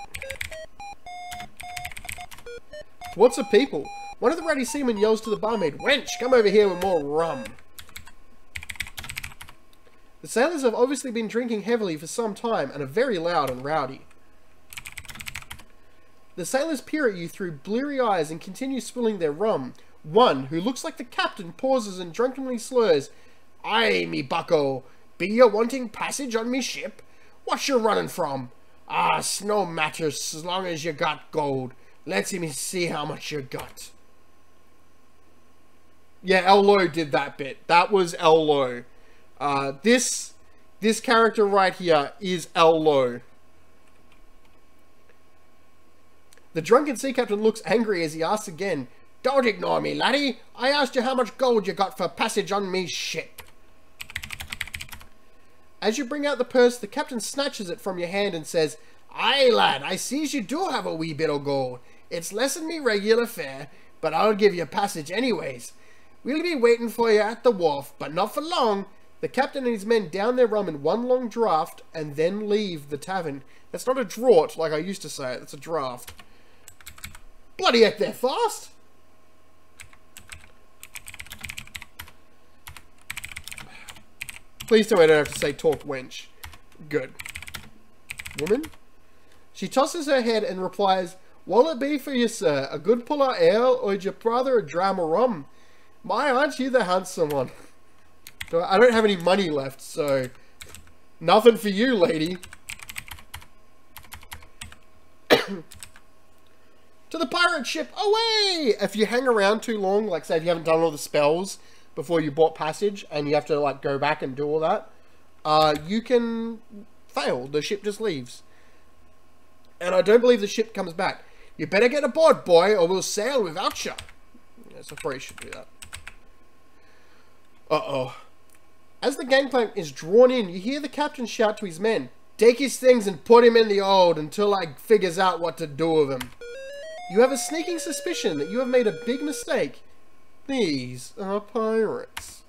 What's a people? One of the ratty seamen yells to the barmaid, "Wench, come over here with more rum." The sailors have obviously been drinking heavily for some time and are very loud and rowdy. The sailors peer at you through bleary eyes and continue spilling their rum. One, who looks like the captain, pauses and drunkenly slurs, "Aye, me bucko, be you wanting passage on me ship? What you running from? Ah, it's no matter as long as you got gold. Let's me see how much you got." Yeah, L-Lo did that bit. That was L-Lo. This character right here is L-Lo. The drunken sea captain looks angry as he asks again, "Don't ignore me, laddie. I asked you how much gold you got for passage on me ship." As you bring out the purse, the captain snatches it from your hand and says, "Aye, lad, I sees you do have a wee bit of gold. It's less than me regular fare, but I'll give you passage anyways. We'll be waiting for you at the wharf, but not for long." The captain and his men down their rum in one long draught and then leave the tavern. That's not a draught like I used to say it, that's a draft. Bloody heck, they're fast! Please tell me I don't have to say talk wench. Good. Woman? She tosses her head and replies, "What'll it be for you, sir? A good pull of ale, or would you rather a dram of rum? My, aren't you the handsome one?" I don't have any money left, so... Nothing for you, lady. To the pirate ship, away! If you hang around too long, like say if you haven't done all the spells before you bought passage, and you have to like go back and do all that, you can fail. The ship just leaves. And I don't believe the ship comes back. You better get aboard, boy, or we'll sail without you. Yeah, so probably should do that. Uh-oh. As the gangplank is drawn in, you hear the captain shout to his men, "Take his things and put him in the hold until I figures out what to do with him." You have a sneaking suspicion that you have made a big mistake. These are pirates.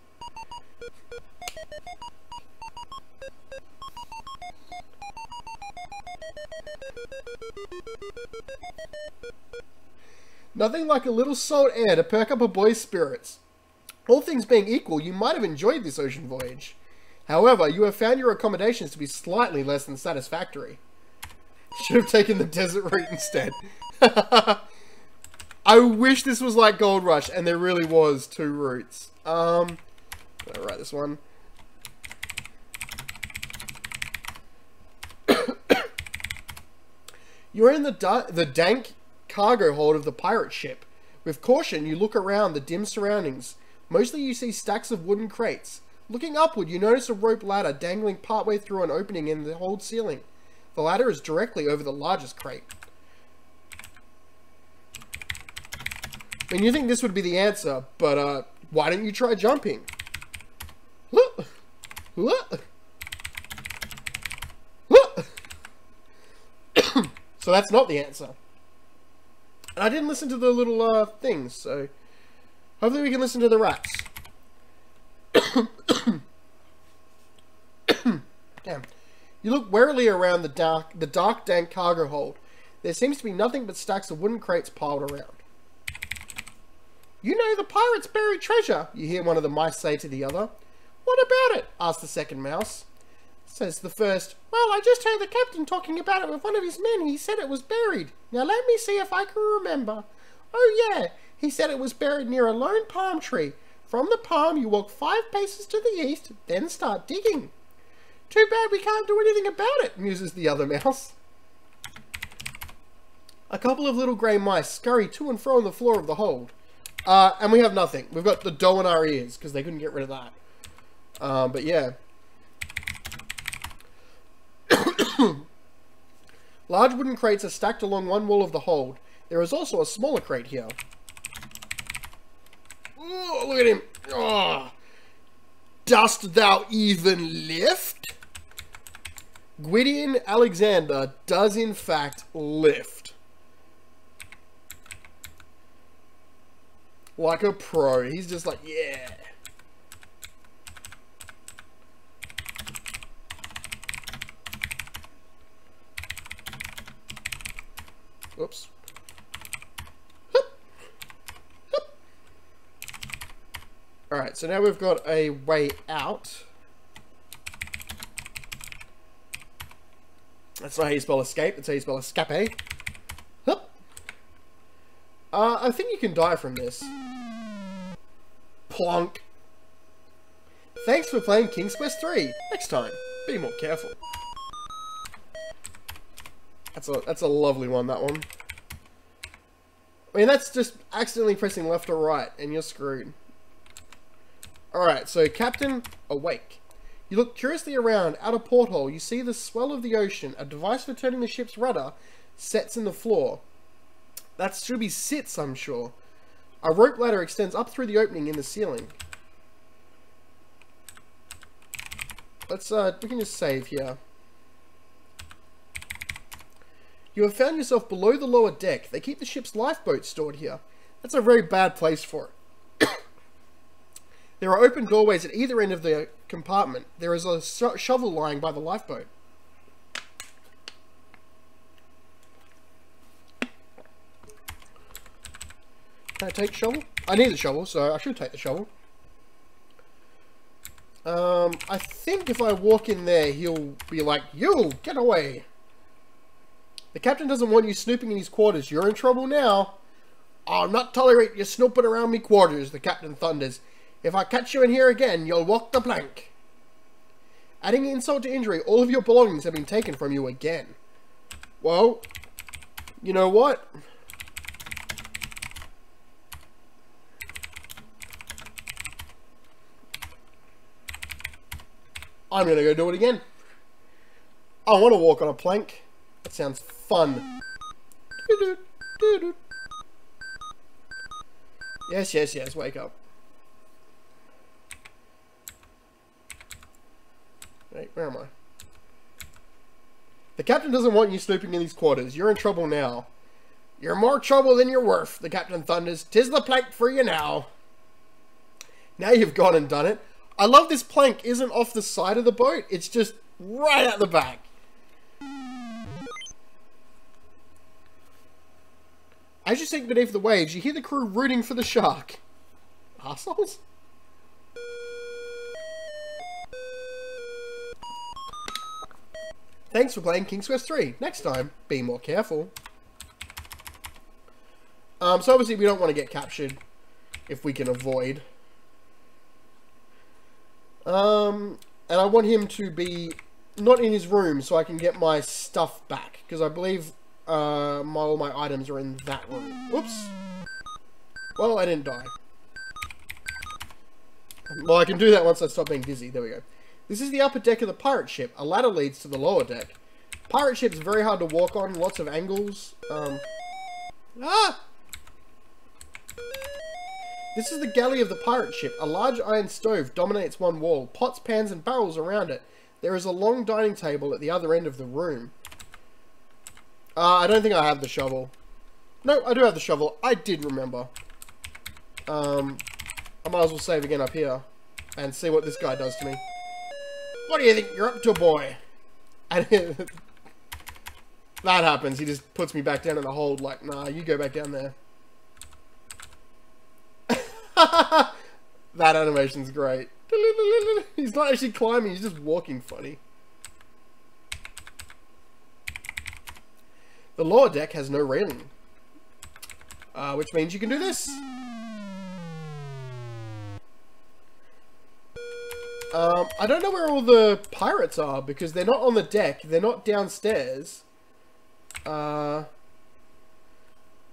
Nothing like a little salt air to perk up a boy's spirits. All things being equal, you might have enjoyed this ocean voyage. However, you have found your accommodations to be slightly less than satisfactory. Should have taken the desert route instead. I wish this was like Gold Rush and there really was 2 routes. I'll write this one. You're in the dank cargo hold of the pirate ship. With caution, you look around the dim surroundings. Mostly you see stacks of wooden crates. Looking upward, you notice a rope ladder dangling partway through an opening in the hold ceiling. The ladder is directly over the largest crate. I mean, you think this would be the answer, but why don't you try jumping? So that's not the answer. And I didn't listen to the little things, so hopefully we can listen to the rats. Damn. You look warily around the dark, dank cargo hold. There seems to be nothing but stacks of wooden crates piled around. "You know the pirates buried treasure," you hear one of the mice say to the other. "What about it?" asks the second mouse. Says the first, "Well, I just heard the captain talking about it with one of his men. He said it was buried. Now let me see if I can remember. Oh yeah, he said it was buried near a lone palm tree. From the palm, you walk 5 paces to the east, then start digging." "Too bad we can't do anything about it," muses the other mouse. A couple of little grey mice scurry to and fro on the floor of the hold. And we have nothing. We've got the dough in our ears, because they couldn't get rid of that. But yeah. Large wooden crates are stacked along one wall of the hold. There is also a smaller crate here. Oh, look at him. Oh. dost thou even lift? Gwydion Alexander does in fact lift. Like a pro. He's just like, yeah. Whoops. Alright, so now we've got a way out. That's not how you spell escape, that's how you spell escape. Hup. I think you can die from this. Plonk. Thanks for playing King's Quest 3. Next time, be more careful. That's a lovely one, that one. I mean, that's just accidentally pressing left or right, and you're screwed. Alright, so Captain, awake. You look curiously around. Out a porthole, you see the swell of the ocean. A device for turning the ship's rudder sets in the floor. That should be sits, I'm sure. A rope ladder extends up through the opening in the ceiling. Let's, we can just save here. You have found yourself below the lower deck. They keep the ship's lifeboat stored here. That's a very bad place for it. There are open doorways at either end of the compartment. There is a shovel lying by the lifeboat. Can I take shovel? I need the shovel, so I should take the shovel. I think if I walk in there, he'll be like, "You, get away!" The captain doesn't want you snooping in his quarters. You're in trouble now. I'll not tolerate you snooping around me quarters, the captain thunders. If I catch you in here again, you'll walk the plank. Adding insult to injury, all of your belongings have been taken from you again. Well, you know what? I'm gonna go do it again. I want to walk on a plank. That sounds fun. Yes, yes, yes, wake up. Wait, where am I? The captain doesn't want you snooping in these quarters. You're in trouble now. You're more trouble than you're worth, the captain thunders. 'Tis the plank for you now. Now you've gone and done it. I love this plank isn't off the side of the boat. It's just right at the back. As you sink beneath the waves, you hear the crew rooting for the shark. Arseholes? Thanks for playing King's Quest 3. Next time, be more careful. So obviously we don't want to get captured if we can avoid. And I want him to be not in his room so I can get my stuff back. Because I believe all my items are in that room. Whoops. Well, I didn't die. Well, I can do that once I stop being dizzy. There we go. This is the upper deck of the pirate ship. A ladder leads to the lower deck. Pirate ship's very hard to walk on. Lots of angles. This is the galley of the pirate ship. A large iron stove dominates one wall. Pots, pans, and barrels around it. There is a long dining table at the other end of the room. I don't think I have the shovel. No, I do have the shovel. I did remember. I might as well save again up here. And see what this guy does to me. What do you think you're up to, boy? And that happens. He just puts me back down in the hold like, nah, you go back down there. That animation's great. He's not actually climbing, he's just walking funny. The lower deck has no railing. Which means you can do this. I don't know where all the pirates are because they're not on the deck. They're not downstairs. I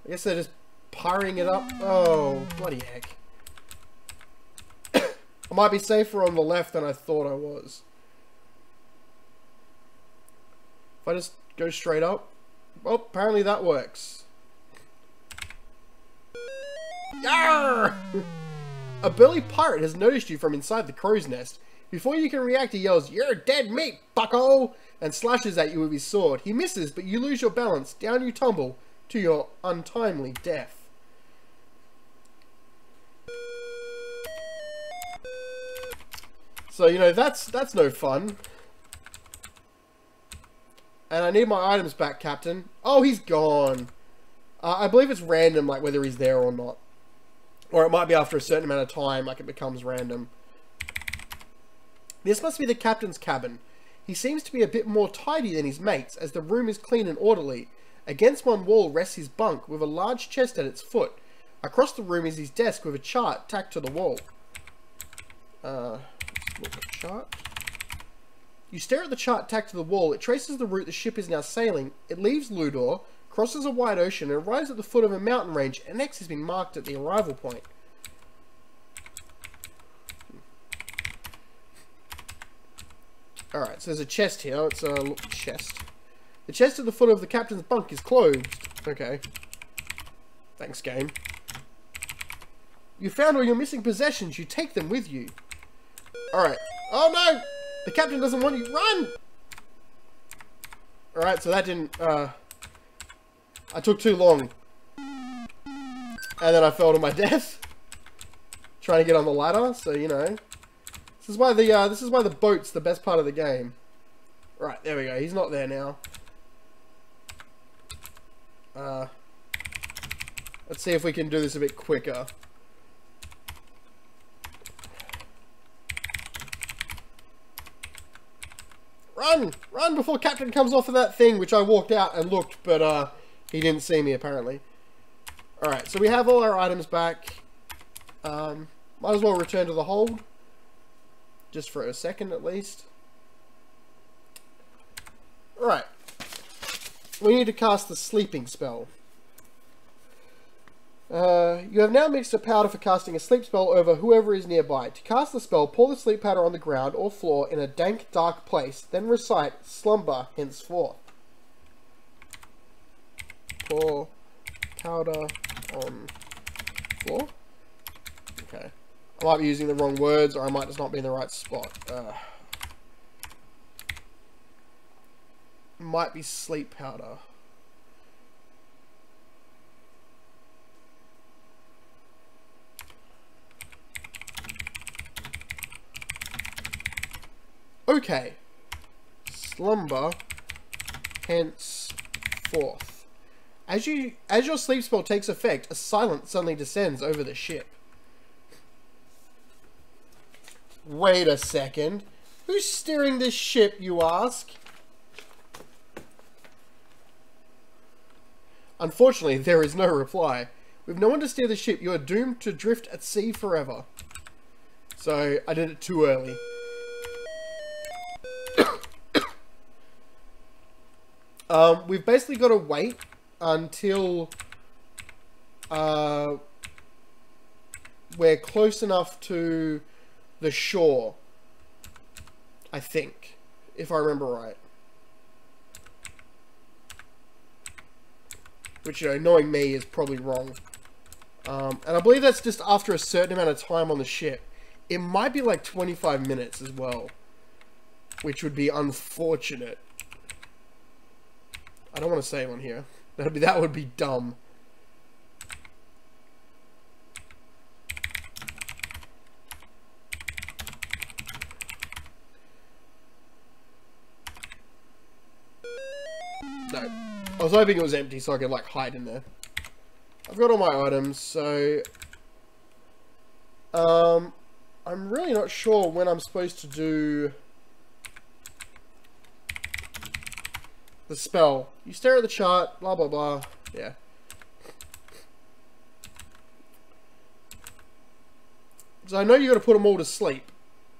guess they're just pirating it up. Oh, bloody heck. I might be safer on the left than I thought I was. If I just go straight up. Well, apparently that works. Yarr! A burly pirate has noticed you from inside the crow's nest. Before you can react, he yells, "You're dead meat, bucko!" and slashes at you with his sword. He misses, but you lose your balance. Down you tumble to your untimely death. So, you know, that's no fun. And I need my items back, Captain. Oh, he's gone. I believe it's random, like, whether he's there or not. Or it might be after a certain amount of time, like, it becomes random. This must be the captain's cabin. He seems to be a bit more tidy than his mates, as the room is clean and orderly. Against one wall rests his bunk, with a large chest at its foot. Across the room is his desk, with a chart tacked to the wall. Let's look at the chart. You stare at the chart tacked to the wall. It traces the route the ship is now sailing. It leaves Ludor, crosses a wide ocean, and arrives at the foot of a mountain range. An X has been marked at the arrival point. Alright, so there's a chest here. It's a chest. The chest at the foot of the captain's bunk is closed. Okay. Thanks, game. You found all your missing possessions. You take them with you. Alright. Oh no! The captain doesn't want you. Run! Alright, so that didn't, I took too long. And then I fell to my death. Trying to get on the ladder, so you know. This is why the boat's the best part of the game. Right, there we go. He's not there now. Let's see if we can do this a bit quicker. Run! Run before Captain comes off of that thing, which I walked out and looked, but he didn't see me apparently. Alright, so we have all our items back. Might as well return to the hold. Just for a second at least. Alright. We need to cast the sleeping spell. You have now mixed a powder for casting a sleep spell over whoever is nearby. To cast the spell, pour the sleep powder on the ground or floor in a dank, dark place, then recite slumber henceforth. Pour powder on floor. Okay. I might be using the wrong words, or I might just not be in the right spot. Might be sleep powder. Okay. Slumber henceforth. As your sleep spell takes effect, a silence suddenly descends over the ship. Wait a second. Who's steering this ship, you ask? Unfortunately, there is no reply. With no one to steer the ship, you are doomed to drift at sea forever. So, I did it too early. We've basically got to wait until we're close enough to the shore, I think, if I remember right. Which, you know, knowing me is probably wrong. And I believe that's just after a certain amount of time on the ship. It might be like 25 minutes as well, which would be unfortunate. I don't want to save on here. That would be dumb. No. I was hoping it was empty so I could, like, hide in there. I've got all my items, so... I'm really not sure when I'm supposed to do... the spell. You stare at the chart, blah, blah, blah. Yeah. So I know you've got to put them all to sleep.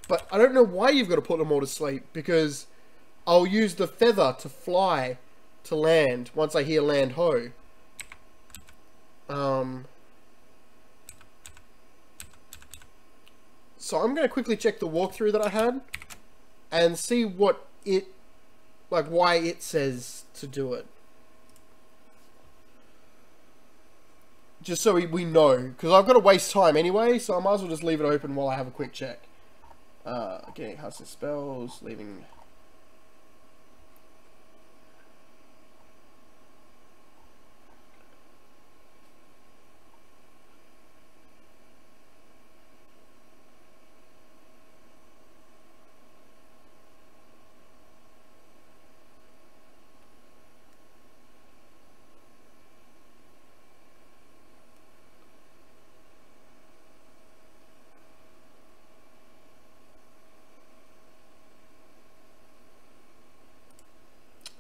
But I don't know why you've got to put them all to sleep, because I'll use the feather to fly to land once I hear land ho. So I'm going to quickly check the walkthrough that I had and see what it, like, why it says to do it. Just so we know, because I've got to waste time anyway, so I might as well just leave it open while I have a quick check. Getting casting spells, leaving.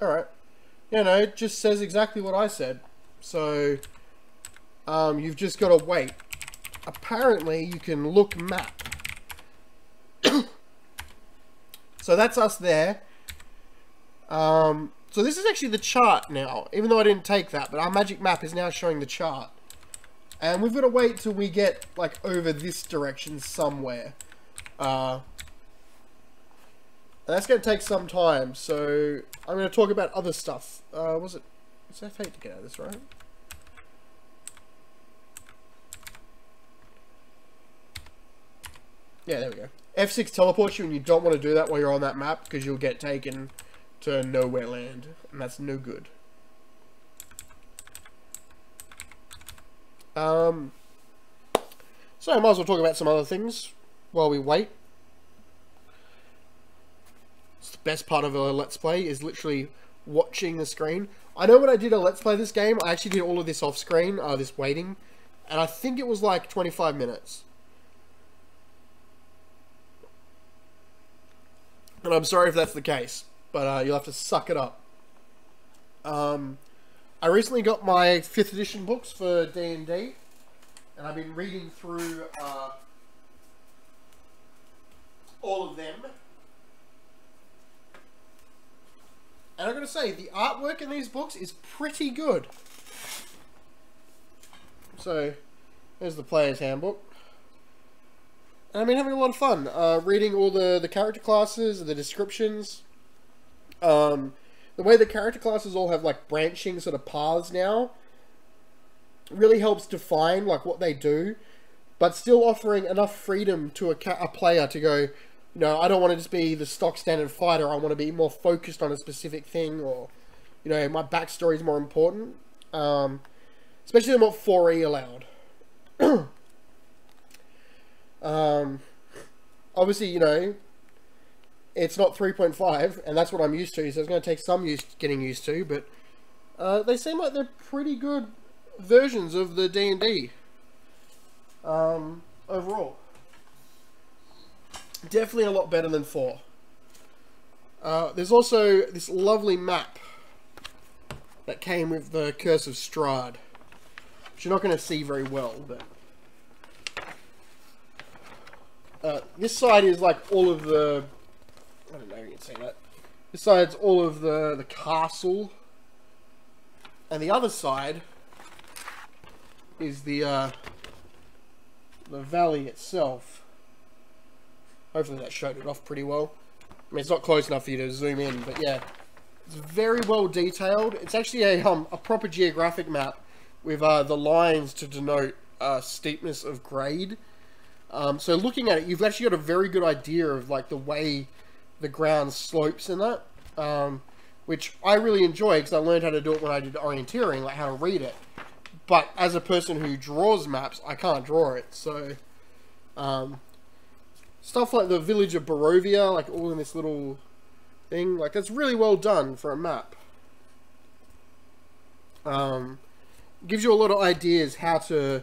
Alright. Yeah, no, it just says exactly what I said. So, you've just got to wait. Apparently, you can look map. So that's us there. So this is actually the chart now, even though I didn't take that, but our magic map is now showing the chart. And we've got to wait till we get, like, over this direction somewhere. And that's going to take some time, so I'm going to talk about other stuff. It's F8 to get out of this, right? Yeah, there we go. F6 teleports you, and you don't want to do that while you're on that map, because you'll get taken to nowhere land, and that's no good. So I might as well talk about some other things while we wait. It's the best part of a Let's Play, is literally watching the screen. I know when I did a Let's Play this game, I actually did all of this off screen, this waiting, and I think it was like 25 minutes. And I'm sorry if that's the case, but you'll have to suck it up. I recently got my 5th edition books for D&D, and I've been reading through all of them. And I'm going to say, the artwork in these books is pretty good. So, there's the player's handbook. And I've been having a lot of fun reading all the character classes and the descriptions. The way the character classes all have like branching sort of paths now really helps define like what they do, but still offering enough freedom to a player to go, you know, I don't want to just be the stock standard fighter, I want to be more focused on a specific thing, or, you know, my backstory is more important. Especially than what 4E allowed. Obviously, you know, it's not 3.5, and that's what I'm used to, so it's going to take some getting used to, but they seem like they're pretty good versions of the D&D overall. Definitely a lot better than 4. There's also this lovely map that came with the Curse of Strahd, which you're not going to see very well, but this side is like all of the, I don't know if you can see that. This side's all of the castle, and the other side is the valley itself. Hopefully that showed it off pretty well. I mean, it's not close enough for you to zoom in, but yeah, it's very well detailed. It's actually a proper geographic map with the lines to denote steepness of grade. So looking at it, you've actually got a very good idea of like the way the ground slopes in that, which I really enjoy because I learned how to do it when I did orienteering, like how to read it. But as a person who draws maps, I can't draw it. So stuff like the village of Barovia, like all in this little thing, like that's really well done for a map. Gives you a lot of ideas how to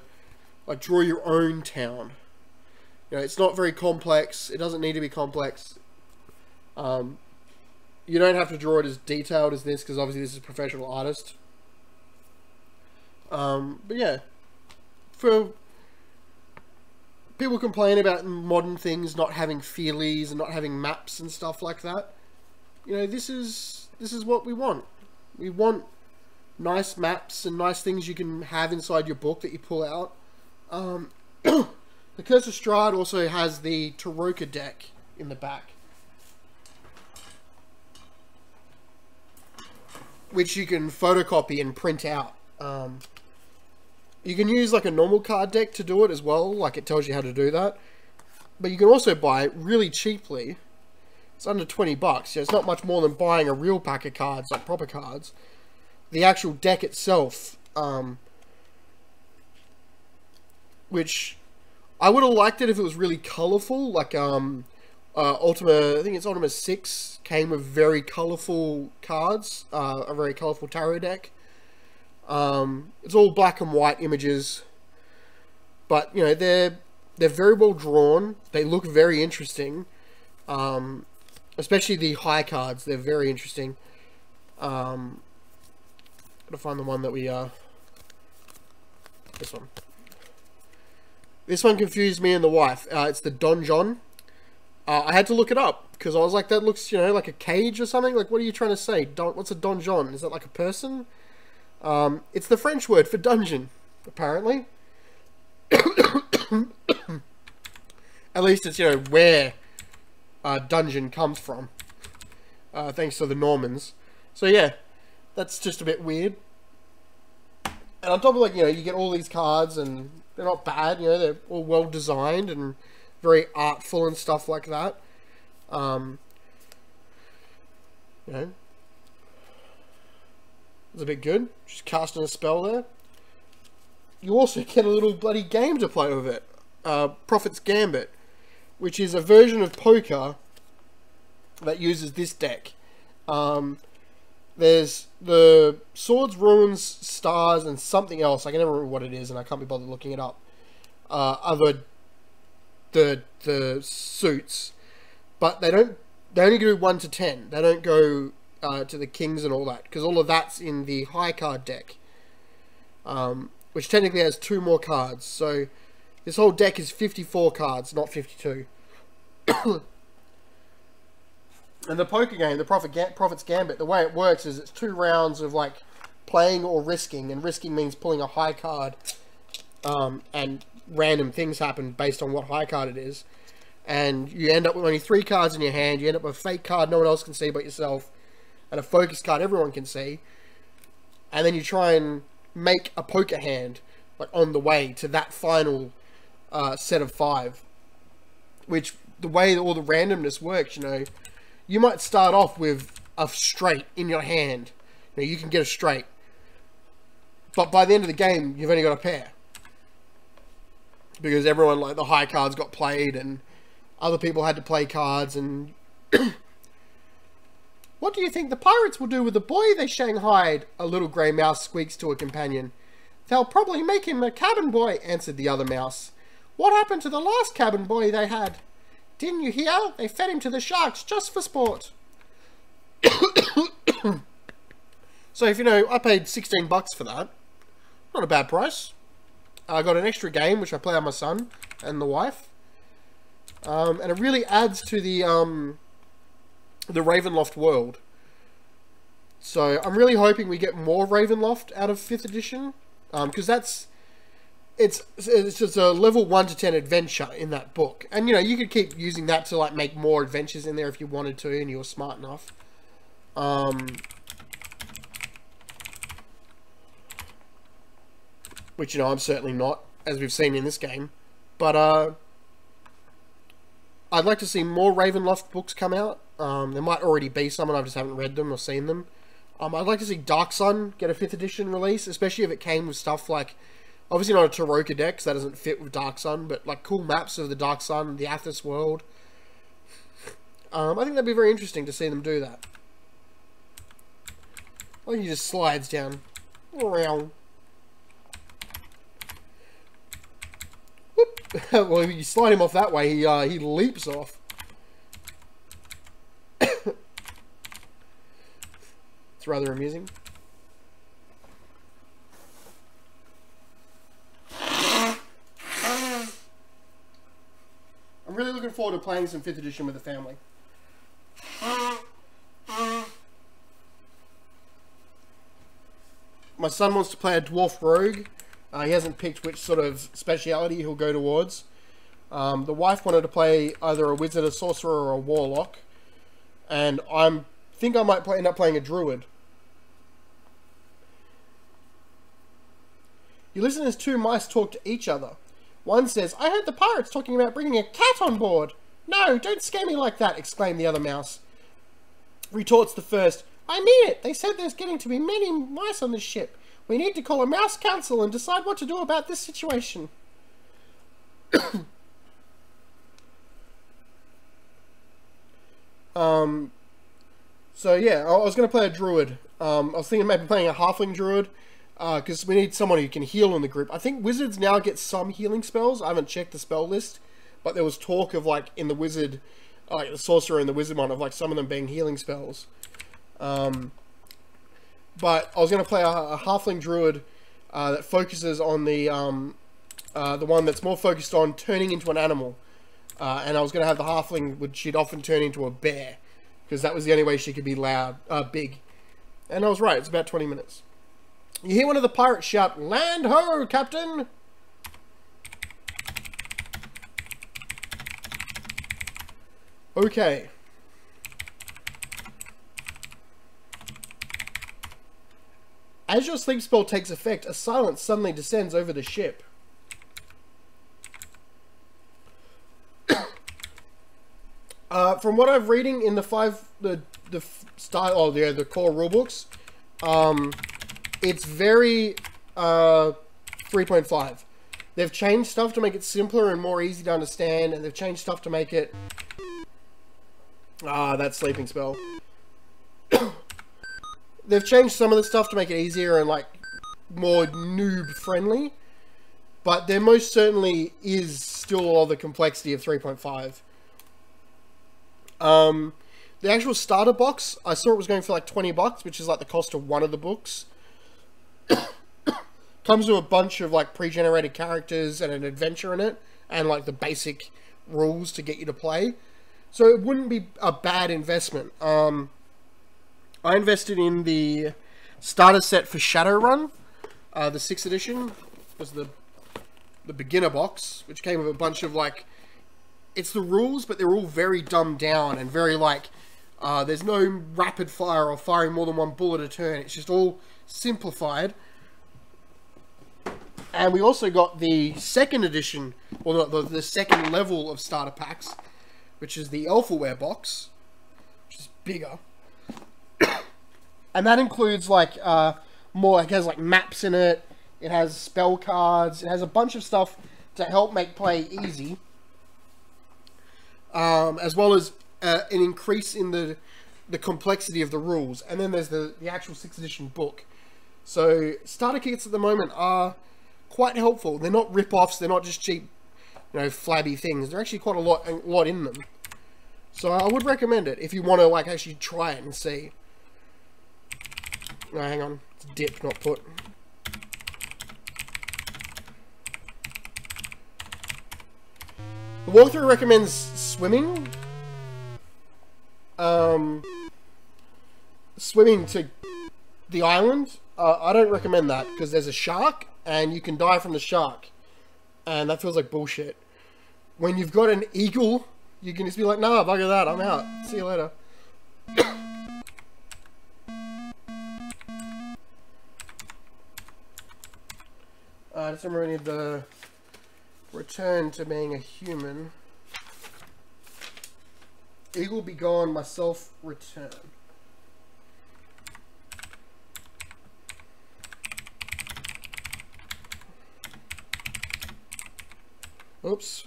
like draw your own town. You know, it's not very complex. It doesn't need to be complex. You don't have to draw it as detailed as this, because obviously this is a professional artist. But yeah, for people complain about modern things not having feelies and not having maps and stuff like that. You know, this is what we want. We want nice maps and nice things you can have inside your book that you pull out. The Curse of Strahd also has the Taroka deck in the back, which you can photocopy and print out. You can use like a normal card deck to do it as well, like it tells you how to do that. but you can also buy it really cheaply. It's under $20. It's not much more than buying a real pack of cards, like proper cards. The actual deck itself, which I would have liked it if it was really colourful, like Ultima, I think it's Ultima 6 came with very colourful cards, a very colourful tarot deck. It's all black and white images, but you know they're very well drawn. They look very interesting, especially the high cards. They're very interesting. Gotta find the one that we this one. This one confused me and the wife. It's the Donjon. I had to look it up because I was like, that looks, you know, like a cage or something. Like, what are you trying to say? What's a donjon? Is that like a person? It's the French word for dungeon, apparently. At least it's, you know, where dungeon comes from. Thanks to the Normans. So yeah, that's just a bit weird. And on top of, like, you know, you get all these cards and they're not bad, you know, they're all well designed and very artful and stuff like that. You know, it's a bit good. Just casting a spell there. You also get a little bloody game to play with it. Prophet's Gambit, which is a version of poker that uses this deck. There's the swords, runes, stars, and something else. I can never remember what it is, and I can't be bothered looking it up. Other the suits, but they only do 1 to 10. They don't go to the kings and all that, because all of that's in the high card deck, which technically has 2 more cards. So this whole deck is 54 cards, not 52. And the poker game, the Prophet's Gambit, the way it works is it's 2 rounds of like playing or risking, and risking means pulling a high card, and random things happen based on what high card it is, and you end up with only 3 cards in your hand. You end up with a fake card no one else can see but yourself, and a focus card everyone can see, and then you try and make a poker hand like on the way to that final set of 5. Which, the way that all the randomness works, you know, you might start off with a straight in your hand. You know, you can get a straight, but by the end of the game you've only got a pair, because everyone, like, the high cards got played and other people had to play cards. And what do you think the pirates will do with the boy they shanghaied? A little grey mouse squeaks to a companion. They'll probably make him a cabin boy, answered the other mouse. What happened to the last cabin boy they had? Didn't you hear? They fed him to the sharks just for sport. So if you know, I paid $16 for that. Not a bad price. I got an extra game which I play on my son and the wife, and it really adds to the Ravenloft world. So I'm really hoping we get more Ravenloft out of 5th edition, because it's just a level 1 to 10 adventure in that book, and you know, you could keep using that to like make more adventures in there if you wanted to and you were smart enough. Which, you know, I'm certainly not, as we've seen in this game. But I'd like to see more Ravenloft books come out. There might already be some, and I just haven't read them or seen them. I'd like to see Dark Sun get a 5th edition release, especially if it came with stuff like, obviously not a Tarokka deck, 'cause that doesn't fit with Dark Sun, but like cool maps of the Dark Sun, the Athos world. I think that'd be very interesting to see them do that. I think he just slides down. Whoop. Well, if you slide him off that way, he leaps off. It's rather amusing. I'm really looking forward to playing some 5th edition with the family. My son wants to play a Dwarf Rogue. He hasn't picked which sort of speciality he'll go towards. The wife wanted to play either a Wizard, a Sorcerer, or a Warlock. And I think I might end up playing a Druid. You listen as 2 mice talk to each other. One says, I heard the pirates talking about bringing a cat on board. No, don't scare me like that, exclaimed the other mouse. Retorts the first, I mean it. They said there's getting to be many mice on this ship. We need to call a mouse council and decide what to do about this situation. So yeah, I was going to play a druid. I was thinking maybe playing a halfling druid, because we need someone who can heal in the group. I think wizards now get some healing spells. I haven't checked the spell list, but there was talk of, like, in the wizard, like the sorcerer and the wizard one, of like some of them being healing spells. But I was going to play a halfling druid that focuses on the one that's more focused on turning into an animal. And I was going to have the halfling, she'd often turn into a bear, because that was the only way she could be big. And I was right, it's about 20 minutes. You hear one of the pirates shout, "Land ho, Captain!" Okay. As your sleep spell takes effect, a silence suddenly descends over the ship. From what I'm reading in the core rulebooks, it's very 3.5. They've changed stuff to make it simpler and more easy to understand, and they've changed stuff to make it that sleeping spell. They've changed some of the stuff to make it easier and like more noob friendly, but there most certainly is still all the complexity of 3.5. The actual starter box, I saw it was going for like $20, which is like the cost of one of the books. Comes with a bunch of like pre-generated characters and an adventure in it, and like the basic rules to get you to play. So it wouldn't be a bad investment. I invested in the starter set for Shadowrun. The 6th edition was the beginner box, which came with a bunch of like, it's the rules, but they're all very dumbed down and very like, there's no rapid fire or firing more than one bullet a turn. It's just all simplified. And we also got the 2nd edition, or the 2nd level of starter packs, which is the Elfaware box, which is bigger. And that includes like more, it has like maps in it, it has spell cards, it has a bunch of stuff to help make play easy. As well as an increase in the complexity of the rules. And then there's the actual 6th edition book. So starter kits at the moment are quite helpful. They're not rip-offs, they're not just cheap, you know, flabby things. They're actually quite a lot in them. So I would recommend it if you want to like actually try it and see. No, hang on. It's dip, not put. The walkthrough recommends swimming. Swimming to the island. I don't recommend that because there's a shark and you can die from the shark. And that feels like bullshit. When you've got an eagle, you can just be like, nah, bugger that, I'm out. See you later. I just remember I need the return to being a human. Eagle be gone, myself return. Oops.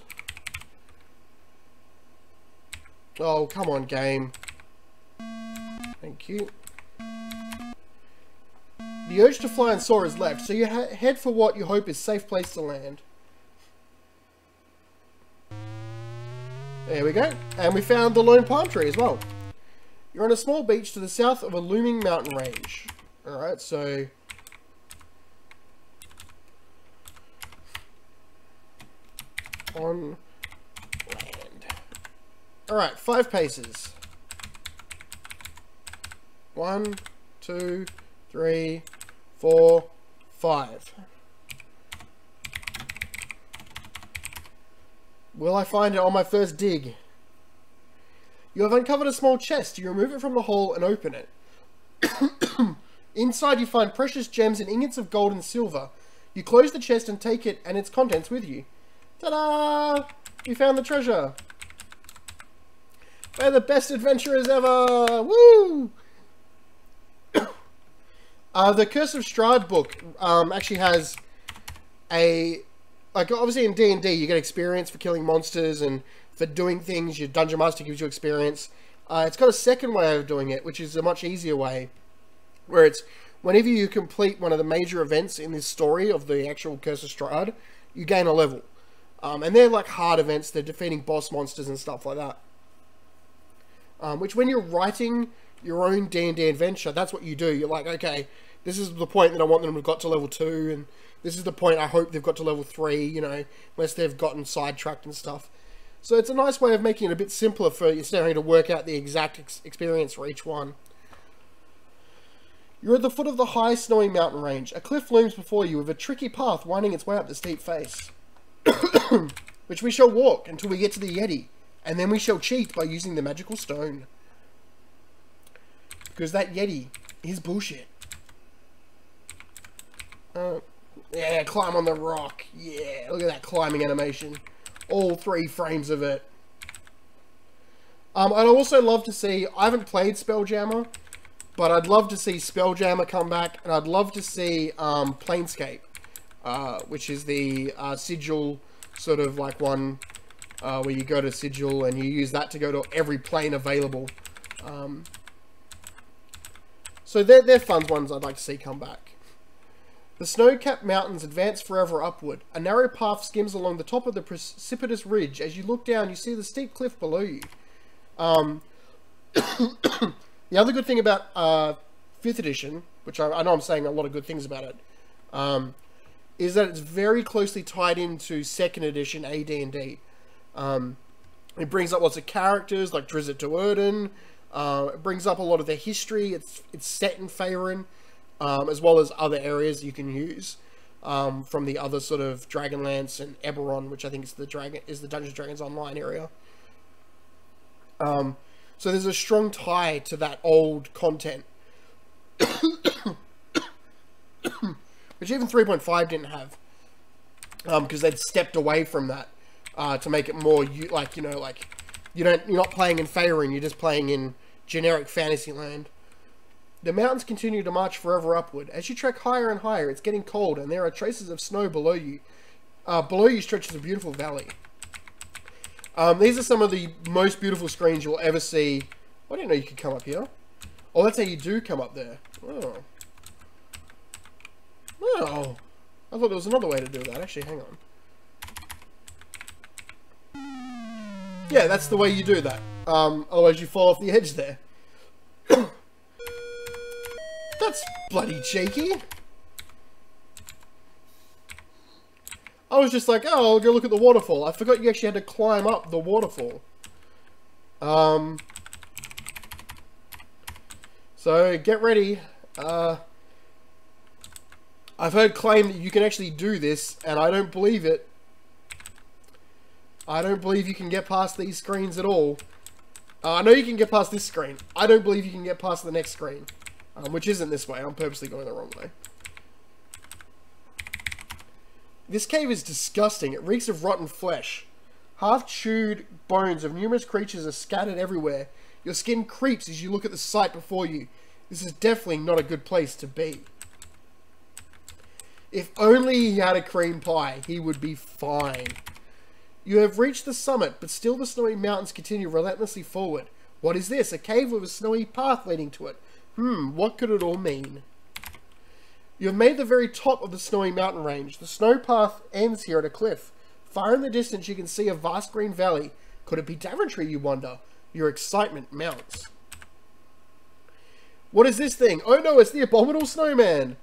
Oh, come on, game. Thank you. The urge to fly and soar is left, so you head for what you hope is a safe place to land. There we go. And we found the lone palm tree as well. You're on a small beach to the south of a looming mountain range. Alright, so... on land. Alright, 5 paces. 1, 2, 3, 4, 5. Will I find it on my first dig? You have uncovered a small chest. You remove it from the hole and open it. Inside you find precious gems and ingots of gold and silver. You close the chest and take it and its contents with you. Ta-da! We found the treasure. We're the best adventurers ever! Woo! The Curse of Strahd book actually has a... Like, obviously in D&D you get experience for killing monsters and for doing things. Your Dungeon Master gives you experience. It's got a second way of doing it, which is a much easier way. Where it's, whenever you complete one of the major events in this story of the actual Curse of Strahd, you gain a level. And they're like hard events, they're defeating boss monsters and stuff like that. Which when you're writing your own D&D adventure, that's what you do. You're like, okay, this is the point that I want them to have got to level 2, and this is the point I hope they've got to level 3, you know, unless they've gotten sidetracked and stuff. So it's a nice way of making it a bit simpler for you, instead of having to work out the exact experience for each one. You're at the foot of the high, snowy mountain range. A cliff looms before you with a tricky path winding its way up the steep face. Which we shall walk until we get to the Yeti, and then we shall cheat by using the magical stone. Because that Yeti is bullshit. Yeah, climb on the rock. Yeah, look at that climbing animation. All 3 frames of it. I'd also love to see... I haven't played Spelljammer, but I'd love to see Spelljammer come back, and I'd love to see Planescape, which is the Sigil sort of like one where you go to Sigil and you use that to go to every plane available. So they're fun ones I'd like to see come back. The snow-capped mountains advance forever upward. A narrow path skims along the top of the precipitous ridge. As you look down, you see the steep cliff below you. The other good thing about 5th edition, which I know I'm saying a lot of good things about it, is that it's very closely tied into 2nd edition AD&D. It brings up lots of characters like Drizzt Do'Urden. It brings up a lot of their history. It's set in Faerun, as well as other areas you can use from the other sort of Dragonlance and Eberron, which I think is the Dungeons & Dragons Online area. So there's a strong tie to that old content, which even 3.5 didn't have, because they'd stepped away from that to make it more like, you know, like you're not playing in Faerun, you're just playing in generic Fantasyland. The mountains continue to march forever upward. As you trek higher and higher, it's getting cold, and there are traces of snow below you. Below you stretches a beautiful valley. These are some of the most beautiful screens you'll ever see. I didn't know you could come up here. Oh, that's how you do come up there. Oh. Oh. I thought there was another way to do that. Actually, hang on. Yeah, that's the way you do that. Otherwise you fall off the edge there. That's bloody cheeky. I was just like, oh, I'll go look at the waterfall. I forgot you actually had to climb up the waterfall. So, get ready. I've heard claim that you can actually do this, and I don't believe it. I don't believe you can get past these screens at all. I know you can get past this screen. I don't believe you can get past the next screen. Which isn't this way. I'm purposely going the wrong way. This cave is disgusting. It reeks of rotten flesh. Half-chewed bones of numerous creatures are scattered everywhere. Your skin creeps as you look at the sight before you. This is definitely not a good place to be. If only he had a cream pie, he would be fine. You have reached the summit, but still the snowy mountains continue relentlessly forward. What is this? A cave with a snowy path leading to it. What could it all mean? You have made the very top of the snowy mountain range. The snow path ends here at a cliff. Far in the distance you can see a vast green valley. Could it be Daventry, you wonder? Your excitement mounts. What is this thing? Oh no, it's the abominable snowman!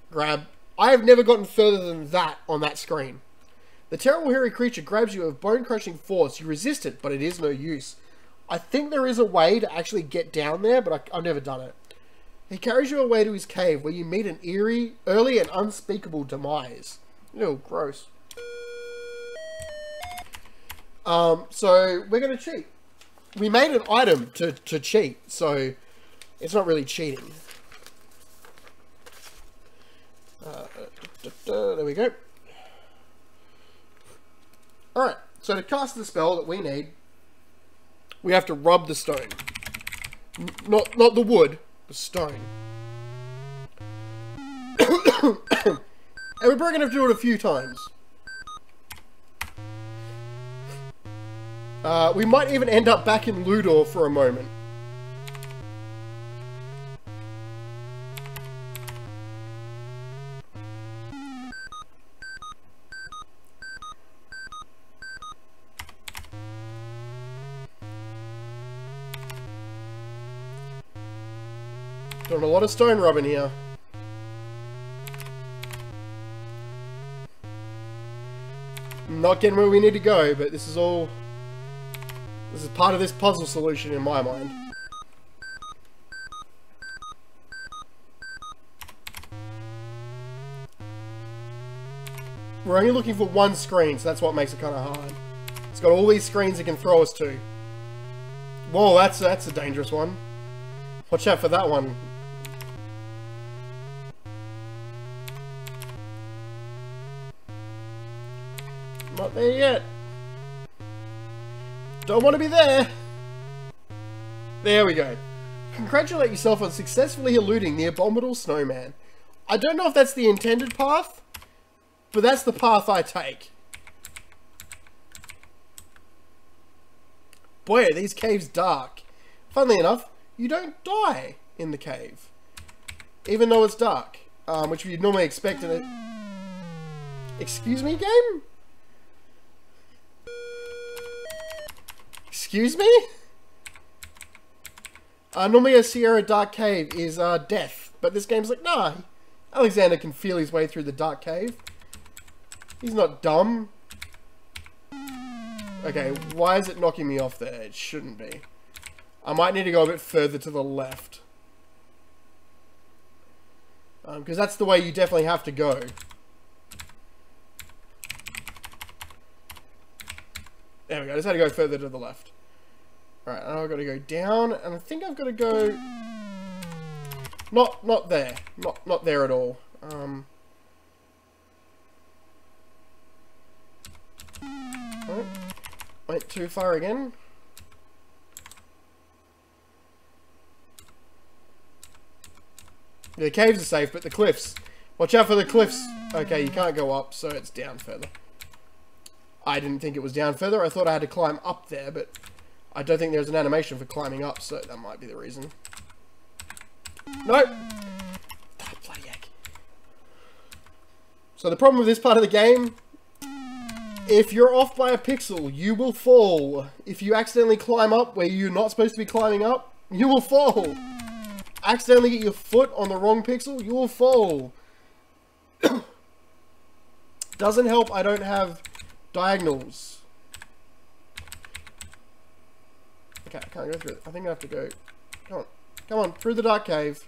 Grab. I have never gotten further than that on that screen. The terrible hairy creature grabs you with bone-crushing force. You resist it, but it is no use. I think there is a way to actually get down there, but I've never done it. He carries you away to his cave, where you meet an eerie, early and unspeakable demise. Ew, gross. So, we're going to cheat. We made an item to cheat, so it's not really cheating. There we go. Alright, so to cast the spell that we need, we have to rub the stone. Not the wood, the stone. And we're probably going to have to do it a few times. We might even end up back in Ludor for a moment. Doing a lot of stone rubbing here. Not getting where we need to go, but this is all... This is part of this puzzle solution in my mind. We're only looking for one screen, so that's what makes it kind of hard. It's got all these screens it can throw us to. Whoa, that's a dangerous one. Watch out for that one. Not there yet. Don't want to be there. There we go. Congratulate yourself on successfully eluding the abominable snowman. I don't know if that's the intended path, but that's the path I take. Boy, are these caves dark. Funnily enough, you don't die in the cave, even though it's dark, which you'd normally expect in it. Excuse me, game? Excuse me? Normally a Sierra Dark Cave is death, but this game's like, nah, Alexander can feel his way through the dark cave. He's not dumb. Okay, why is it knocking me off there? It shouldn't be. I might need to go a bit further to the left. Because that's the way you definitely have to go. There we go, I just had to go further to the left. Alright, now I've got to go down, and I think I've got to go... Not there. Not there at all. Right. Went too far again. The caves are safe, but the cliffs. Watch out for the cliffs. Okay, you can't go up, so it's down further. I didn't think it was down further. I thought I had to climb up there, but I don't think there's an animation for climbing up, so that might be the reason. Nope. Oh, bloody heck. So the problem with this part of the game, if you're off by a pixel, you will fall. If you accidentally climb up where you're not supposed to be climbing up, you will fall. Accidentally get your foot on the wrong pixel, you will fall. Doesn't help I don't have diagonals. Okay, I can't go through it. I think I have to go. Come on. Come on, through the dark cave.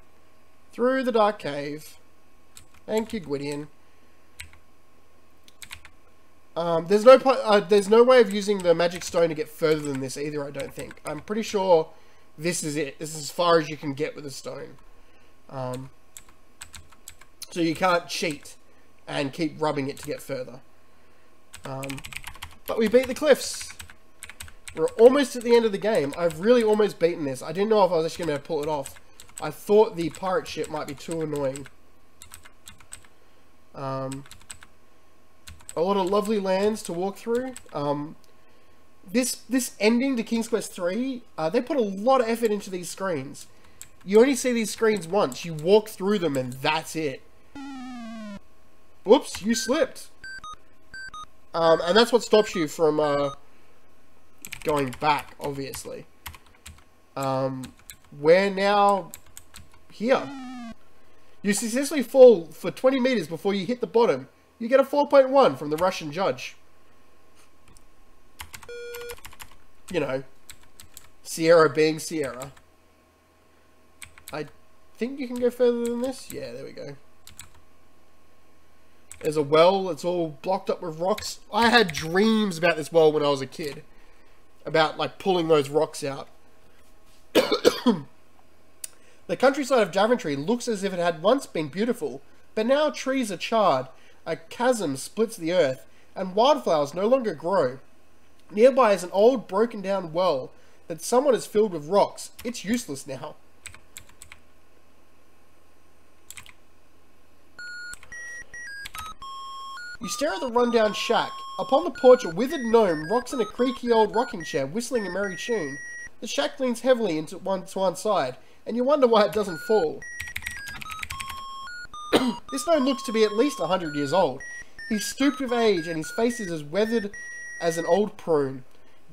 Through the dark cave. Thank you, Gwydion. There's no way of using the magic stone to get further than this either, I don't think. I'm pretty sure this is it. This is as far as you can get with a stone. So you can't cheat and keep rubbing it to get further. But we beat the cliffs. We're almost at the end of the game. I've really almost beaten this. I didn't know if I was actually going to pull it off. I thought the pirate ship might be too annoying. A lot of lovely lands to walk through. This ending to King's Quest 3, they put a lot of effort into these screens. You only see these screens once. You walk through them and that's it. Whoops, you slipped. And that's what stops you from going back, obviously. We're now here. You successfully fall for 20 meters before you hit the bottom. You get a 4.1 from the Russian judge. You know, Sierra being Sierra. I think you can go further than this. Yeah, there we go. There's a well that's all blocked up with rocks. I had dreams about this well when I was a kid. About, like, pulling those rocks out. The countryside of Daventry looks as if it had once been beautiful, but now trees are charred. A chasm splits the earth, and wildflowers no longer grow. Nearby is an old, broken down well that someone has filled with rocks. It's useless now. You stare at the rundown shack. Upon the porch, a withered gnome rocks in a creaky old rocking chair, whistling a merry tune. The shack leans heavily to one side, and you wonder why it doesn't fall. This gnome looks to be at least 100 years old. He's stooped with age, and his face is as weathered as an old prune.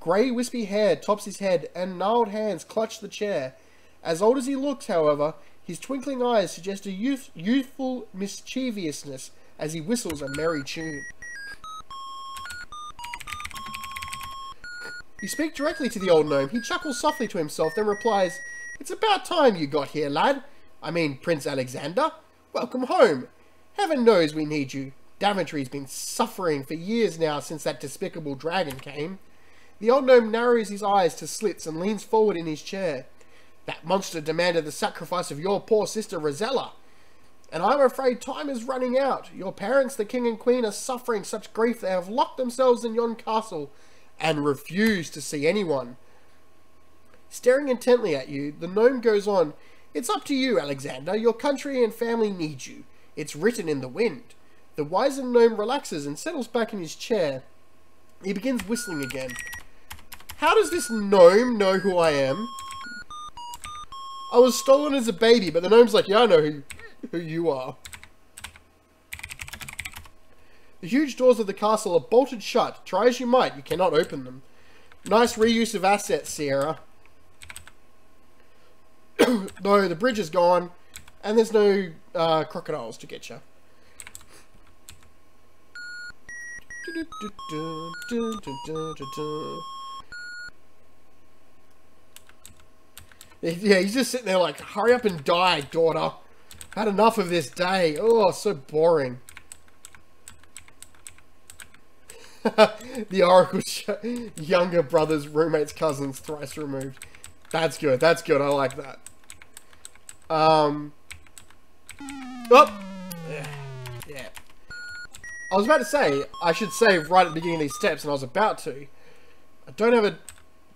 Grey, wispy hair tops his head, and gnarled hands clutch the chair. As old as he looks, however, his twinkling eyes suggest a youthful mischievousness as he whistles a merry tune. You speak directly to the old gnome. He chuckles softly to himself, then replies, "It's about time you got here, lad. I mean, Prince Alexander. Welcome home. Heaven knows we need you. Daventry's been suffering for years now since that despicable dragon came." The old gnome narrows his eyes to slits and leans forward in his chair. "That monster demanded the sacrifice of your poor sister Rosella. And I'm afraid time is running out. Your parents, the king and queen, are suffering such grief they have locked themselves in yon castle and refuse to see anyone." Staring intently at you, the gnome goes on, "It's up to you, Alexander. Your country and family need you. It's written in the wind." The wizened gnome relaxes and settles back in his chair. He begins whistling again. How does this gnome know who I am? I was stolen as a baby, but the gnome's like, "Yeah, I know who you are." The huge doors of the castle are bolted shut. Try as you might, you cannot open them. Nice reuse of assets, Sierra. No, the bridge is gone, and there's no crocodiles to get you. Yeah, he's just sitting there like, "Hurry up and die, daughter. Had enough of this day. Oh, so boring." The Oracle's younger brother's roommate's cousins thrice removed. That's good. That's good. I like that. Oh! Yeah. I was about to say, I should save right at the beginning of these steps, and I was about to. I don't have a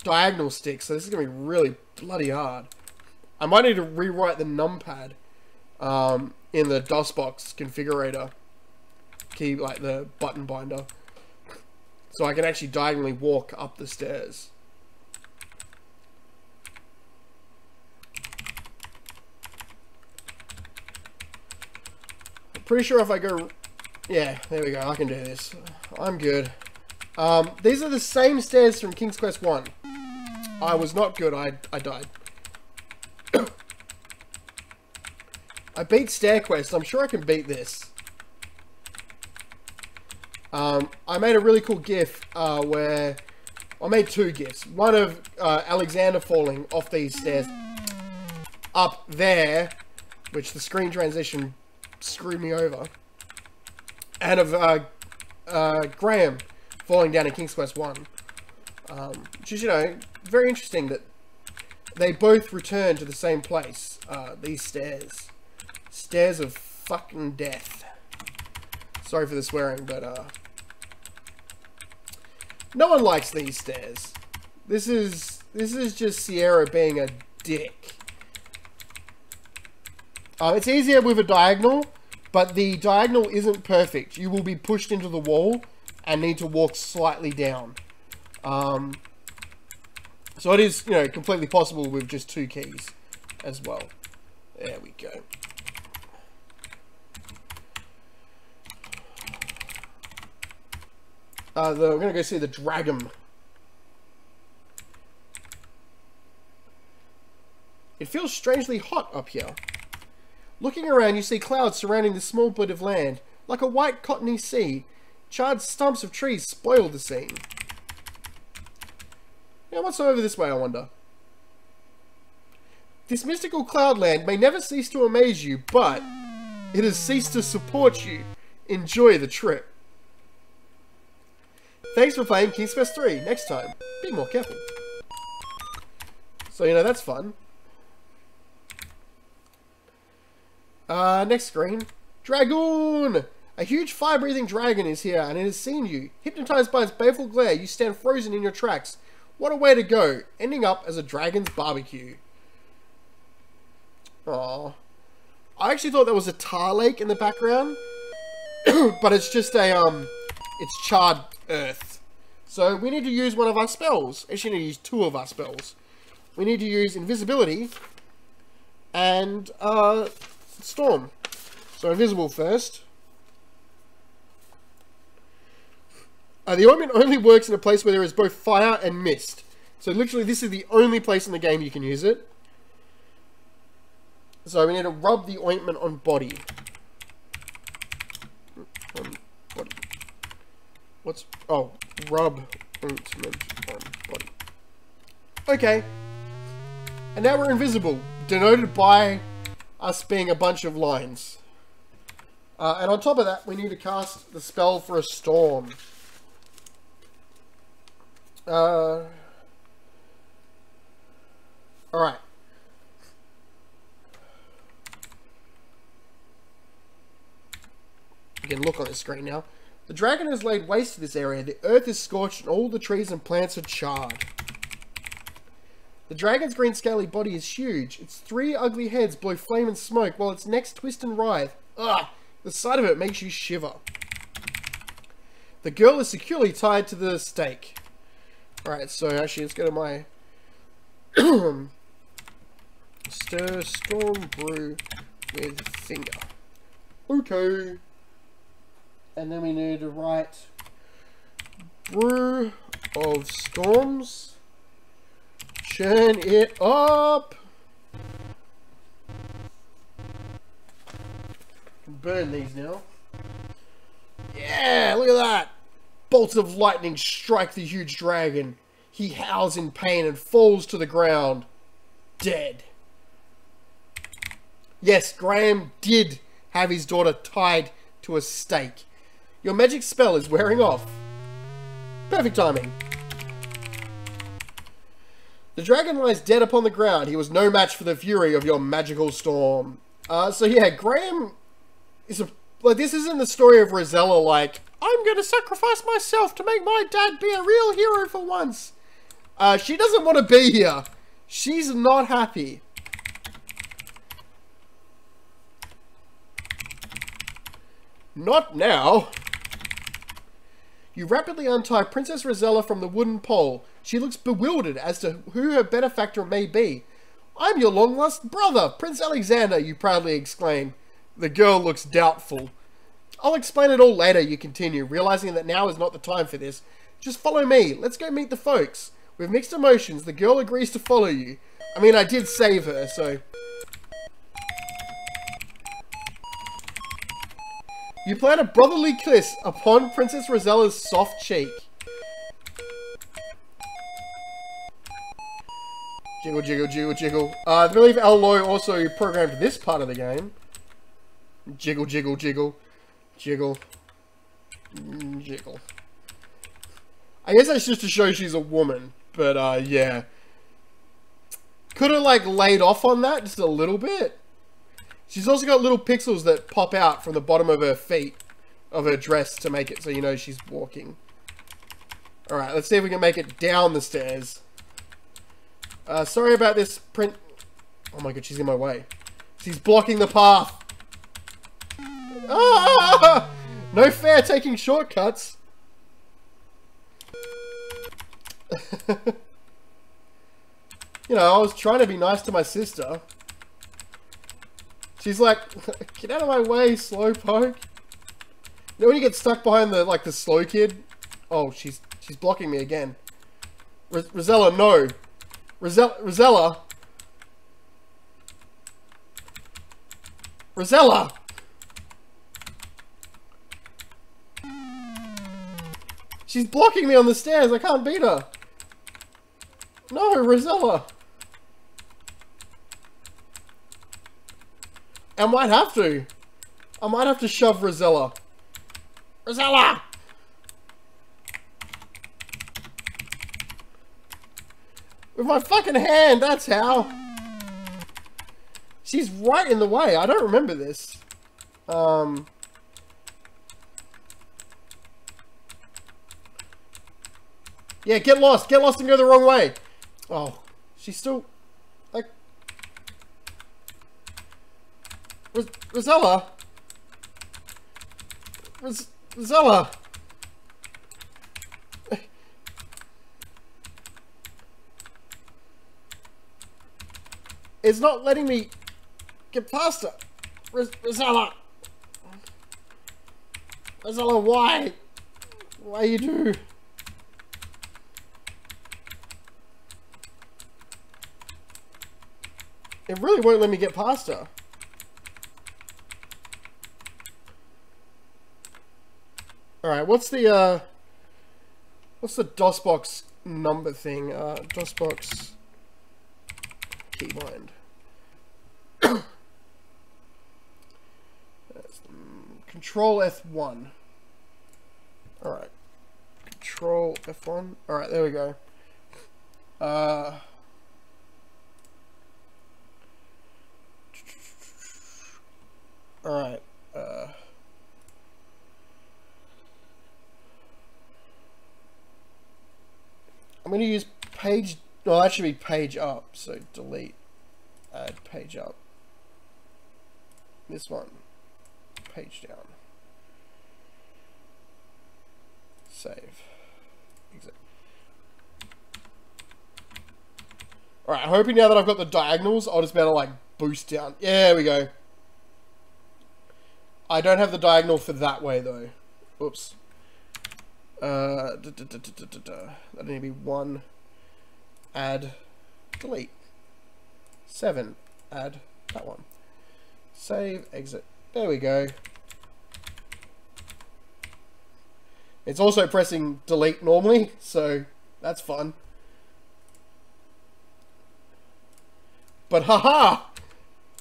diagonal stick, so this is going to be really bloody hard. I might need to rewrite the numpad in the DOSBox configurator key, like the button binder, so I can actually diagonally walk up the stairs. I'm pretty sure if I go... Yeah, there we go. I can do this. I'm good. These are the same stairs from King's Quest 1. I was not good. I died. I beat Stair Quest. I'm sure I can beat this. I made a really cool GIF where... I made two GIFs. One of Alexander falling off these stairs up there, which the screen transition screwed me over. And of Graham falling down in King's Quest 1. Which is, you know, very interesting that they both return to the same place. These stairs. Stairs of fucking death. Sorry for the swearing, but no one likes these stairs. This is just Sierra being a dick. It's easier with a diagonal, but the diagonal isn't perfect. You will be pushed into the wall and need to walk slightly down. So it is, you know, completely possible with just two keys as well. There we go. We're going to go see the dragon. It feels strangely hot up here. Looking around, you see clouds surrounding the small bit of land, like a white cottony sea. Charred stumps of trees spoil the scene. Now, what's over this way, I wonder? This mystical cloudland may never cease to amaze you, but it has ceased to support you. Enjoy the trip. Thanks for playing King's Quest 3. Next time, be more careful. So, you know, that's fun. Next screen. Dragoon! A huge fire-breathing dragon is here, and it has seen you. Hypnotized by its baleful glare, you stand frozen in your tracks. What a way to go, ending up as a dragon's barbecue. Aww. I actually thought there was a tar lake in the background, but it's just a, it's charred earth. So we need to use one of our spells. Actually, we need to use two of our spells. We need to use invisibility and, storm. So invisible first. The ointment only works in a place where there is both fire and mist. So literally this is the only place in the game you can use it. So we need to rub the ointment on body. What's... Oh, rub ointment on body. Okay. And now we're invisible, denoted by us being a bunch of lines. And on top of that, we need to cast the spell for a storm. Alright. You can look on the screen now. The dragon has laid waste to this area. The earth is scorched and all the trees and plants are charred. The dragon's green scaly body is huge. Its three ugly heads blow flame and smoke while its necks twist and writhe. Ugh! The sight of it makes you shiver. The girl is securely tied to the stake. Alright, so actually let's go to my stir storm brew with finger. Okay. And then we need to write brew of storms. Churn it up. Burn these now. Yeah, look at that. Bolts of lightning strike the huge dragon. He howls in pain and falls to the ground. Dead. Yes, Graham did have his daughter tied to a stake. Your magic spell is wearing off. Perfect timing. The dragon lies dead upon the ground. He was no match for the fury of your magical storm. So yeah, Graham is a... Like, this isn't the story of Rosella, like, I'm going to sacrifice myself to make my dad be a real hero for once. She doesn't want to be here. She's not happy. Not now. You rapidly untie Princess Rosella from the wooden pole. She looks bewildered as to who her benefactor may be. I'm your long-lost brother, Prince Alexander, you proudly exclaim. The girl looks doubtful. I'll explain it all later, you continue, realizing that now is not the time for this. Just follow me. Let's go meet the folks. With mixed emotions, the girl agrees to follow you. I mean, I did save her, so... You plant a brotherly kiss upon Princess Rosella's soft cheek. Jiggle, jiggle, jiggle, jiggle. I believe Alloy also programmed this part of the game. Jiggle, jiggle, jiggle. Jiggle. Jiggle. I guess that's just to show she's a woman. But, yeah. Could have, like, laid off on that just a little bit. She's also got little pixels that pop out from the bottom of her feet, of her dress, to make it so you know she's walking. Alright, let's see if we can make it down the stairs. Sorry about this print... Oh my god, she's in my way. She's blocking the path. Ah! No fair taking shortcuts. You know, I was trying to be nice to my sister. She's like, get out of my way, slowpoke. You know when you get stuck behind the, like, the slow kid? Oh, she's blocking me again. Rosella, no. Rosella. Rosella! She's blocking me on the stairs. I can't beat her. No, Rosella. I might have to. I might have to shove Rosella. Rosella! With my fucking hand, that's how. She's right in the way. I don't remember this. Yeah, get lost. Get lost and go the wrong way. Oh, she's still... Like... Rosella? Rosella? It's not letting me get past her. Rosella? Rosella, why? Why you do? It really won't let me get past her. Alright, what's the DOSBox number thing? DOSBox keybind. Control F1. Alright. Control F1. Alright, there we go. Alright. I'm going to use page... Well, that should be page up. So delete. Add page up. This one. Page down. Save. Exit. Alright, hoping now that I've got the diagonals, I'll just be able to, like, boost down. Yeah, there we go. I don't have the diagonal for that way, though. Oops. That need to be 1. Add. Delete. 7. Add that one. Save. Exit. There we go. It's also pressing delete normally, so that's fun. But haha!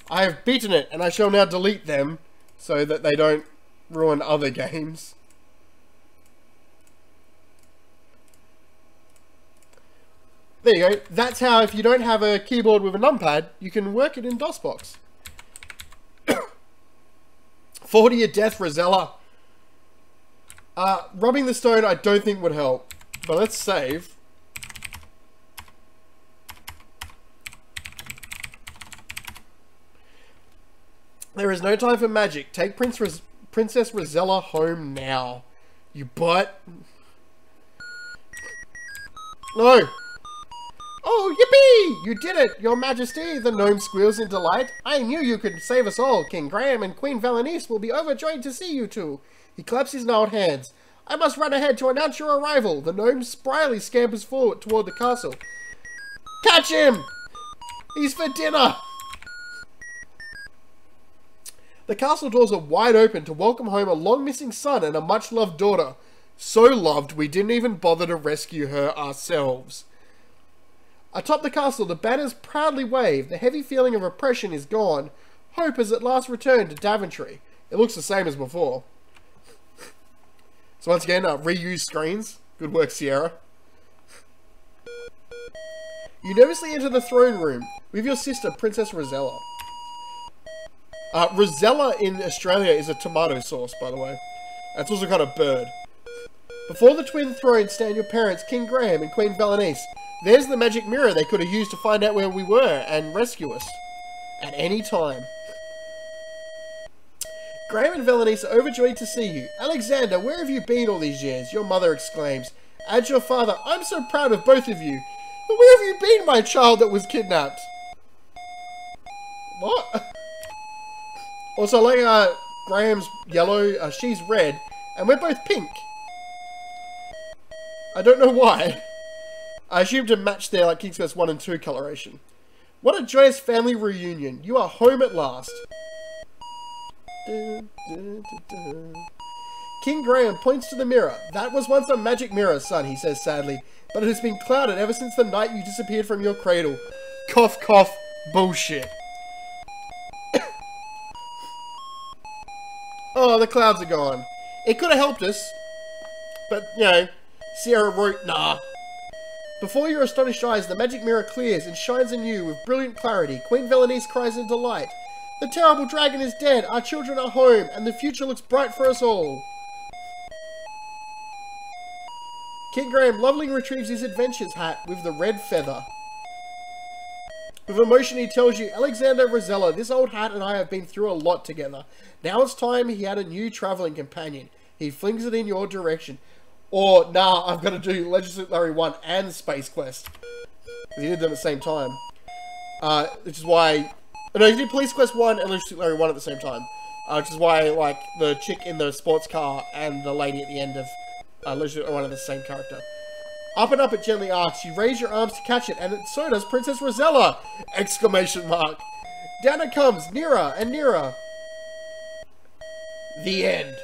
I have beaten it, and I shall now delete them so that they don't ruin other games. There you go. That's how, if you don't have a keyboard with a numpad, you can work it in DOSBox. 4 to your death, Rosella. Rubbing the stone I don't think would help. But let's save. There is no time for magic. Take Princess Rosella home now. You butt. No. Oh, yippee! You did it, Your Majesty! The gnome squeals in delight. I knew you could save us all. King Graham and Queen Valenice will be overjoyed to see you two. He claps his gnarled hands. I must run ahead to announce your arrival. The gnome spryly scampers forward toward the castle. Catch him! He's for dinner! The castle doors are wide open to welcome home a long-missing son and a much-loved daughter. So loved, we didn't even bother to rescue her ourselves. Atop the castle, the banners proudly wave. The heavy feeling of oppression is gone. Hope has at last returned to Daventry. It looks the same as before. So once again, reuse screens. Good work, Sierra. You nervously enter the throne room with your sister, Princess Rosella. Rosella in Australia is a tomato sauce, by the way. That's also kind of bird. Before the twin throne stand your parents, King Graham and Queen Valenice. There's the magic mirror they could have used to find out where we were and rescue us. At any time. Graham and Valenice are overjoyed to see you. Alexander, where have you been all these years? Your mother exclaims. As your father, I'm so proud of both of you. But where have you been, my child that was kidnapped? What? Also, like, Graham's yellow, she's red, and we're both pink. I don't know why. I assume to match their, like, King's Quest 1 and 2 coloration. What a joyous family reunion. You are home at last. King Graham points to the mirror. That was once a magic mirror, son, he says sadly. But it has been clouded ever since the night you disappeared from your cradle. Cough, cough, bullshit. Oh, the clouds are gone. It could have helped us. But, you know, Sierra wrote, nah. Before your astonished eyes, the magic mirror clears and shines anew with brilliant clarity. Queen Valenice cries in delight. The terrible dragon is dead, our children are home, and the future looks bright for us all. King Graham lovingly retrieves his adventures hat with the red feather. With emotion, he tells you, Alexander Rosella, this old hat and I have been through a lot together. Now it's time he had a new travelling companion. He flings it in your direction. Or, nah, I've got to do Legend of Larry 1 and Space Quest. He did them at the same time. Which is why... No, he did Police Quest 1 and Legend of Larry 1 at the same time. Which is why, like, the chick in the sports car and the lady at the end of Legend of Larry 1 are the same character. Up and up it gently asks. You raise your arms to catch it, and so does Princess Rosella! Exclamation mark. Down it comes, nearer and nearer. The end.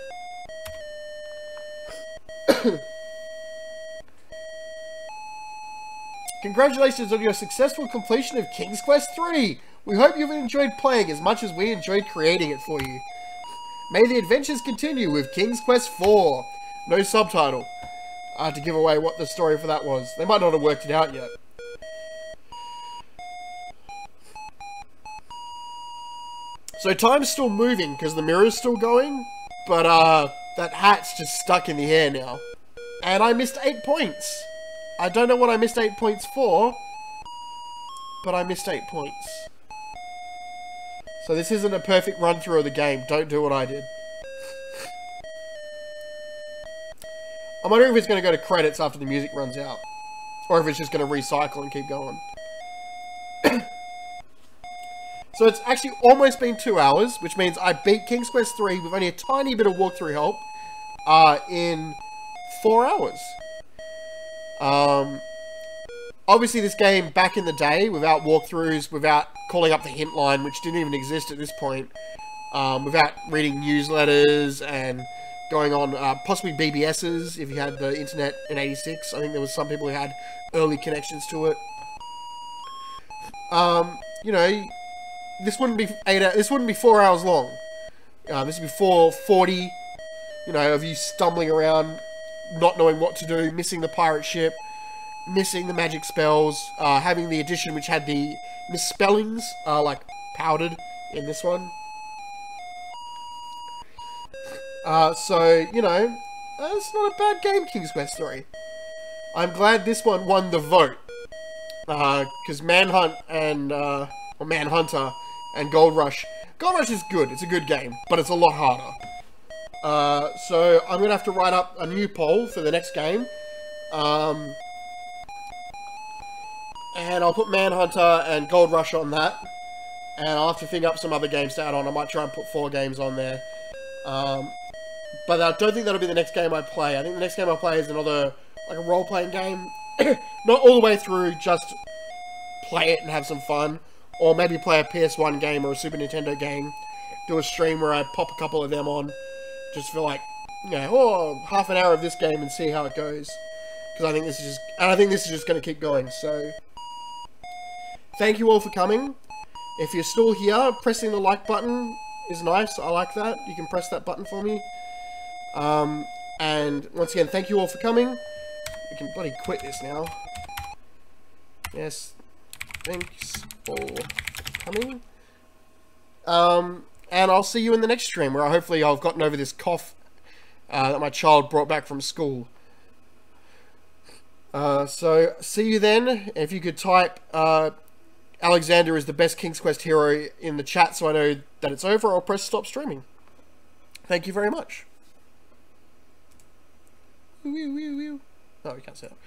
Congratulations on your successful completion of King's Quest 3! We hope you've enjoyed playing as much as we enjoyed creating it for you. May the adventures continue with King's Quest 4. No subtitle. To give away what the story for that was. They might not have worked it out yet. So time's still moving because the mirror's still going, but that hat's just stuck in the air now. And I missed 8 points. I don't know what I missed 8 points for, but I missed 8 points. So this isn't a perfect run through of the game. Don't do what I did. I'm wondering if it's going to go to credits after the music runs out. Or if it's just going to recycle and keep going. So it's actually almost been 2 hours, which means I beat King's Quest 3 with only a tiny bit of walkthrough help in 4 hours. Obviously this game back in the day, without walkthroughs, without calling up the hint line, which didn't even exist at this point, without reading newsletters and going on possibly BBSs if you had the internet in '86. I think there was some people who had early connections to it. You know, this wouldn't be 8 hours, this wouldn't be 4 hours long. This would be 4:40, you know, of you stumbling around, not knowing what to do, missing the pirate ship, missing the magic spells, having the edition which had the misspellings, like powdered in this one. So, you know, it's not a bad game, King's Quest 3. I'm glad this one won the vote. Because Manhunt and, or Manhunter and Gold Rush. Gold Rush is good, it's a good game, but it's a lot harder. So I'm gonna have to write up a new poll for the next game. And I'll put Manhunter and Gold Rush on that. And I'll have to think up some other games to add on. I might try and put 4 games on there. But I don't think that'll be the next game I play. I think the next game I play is another, like a role-playing game. Not all the way through, just play it and have some fun. Or maybe play a PS1 game or a Super Nintendo game. Do a stream where I pop a couple of them on. Just for like, you know, oh, half an hour of this game and see how it goes. Because I think this is just going to keep going, so... Thank you all for coming. If you're still here, pressing the like button is nice. I like that. You can press that button for me. And once again, thank you all for coming. We can bloody quit this now. Yes. Thanks for coming. And I'll see you in the next stream, where hopefully I've gotten over this cough that my child brought back from school. So, see you then. If you could type... Alexander is the best King's Quest hero in the chat so I know that it's over, or press stop streaming. Thank you very much. Oh, we can't say that.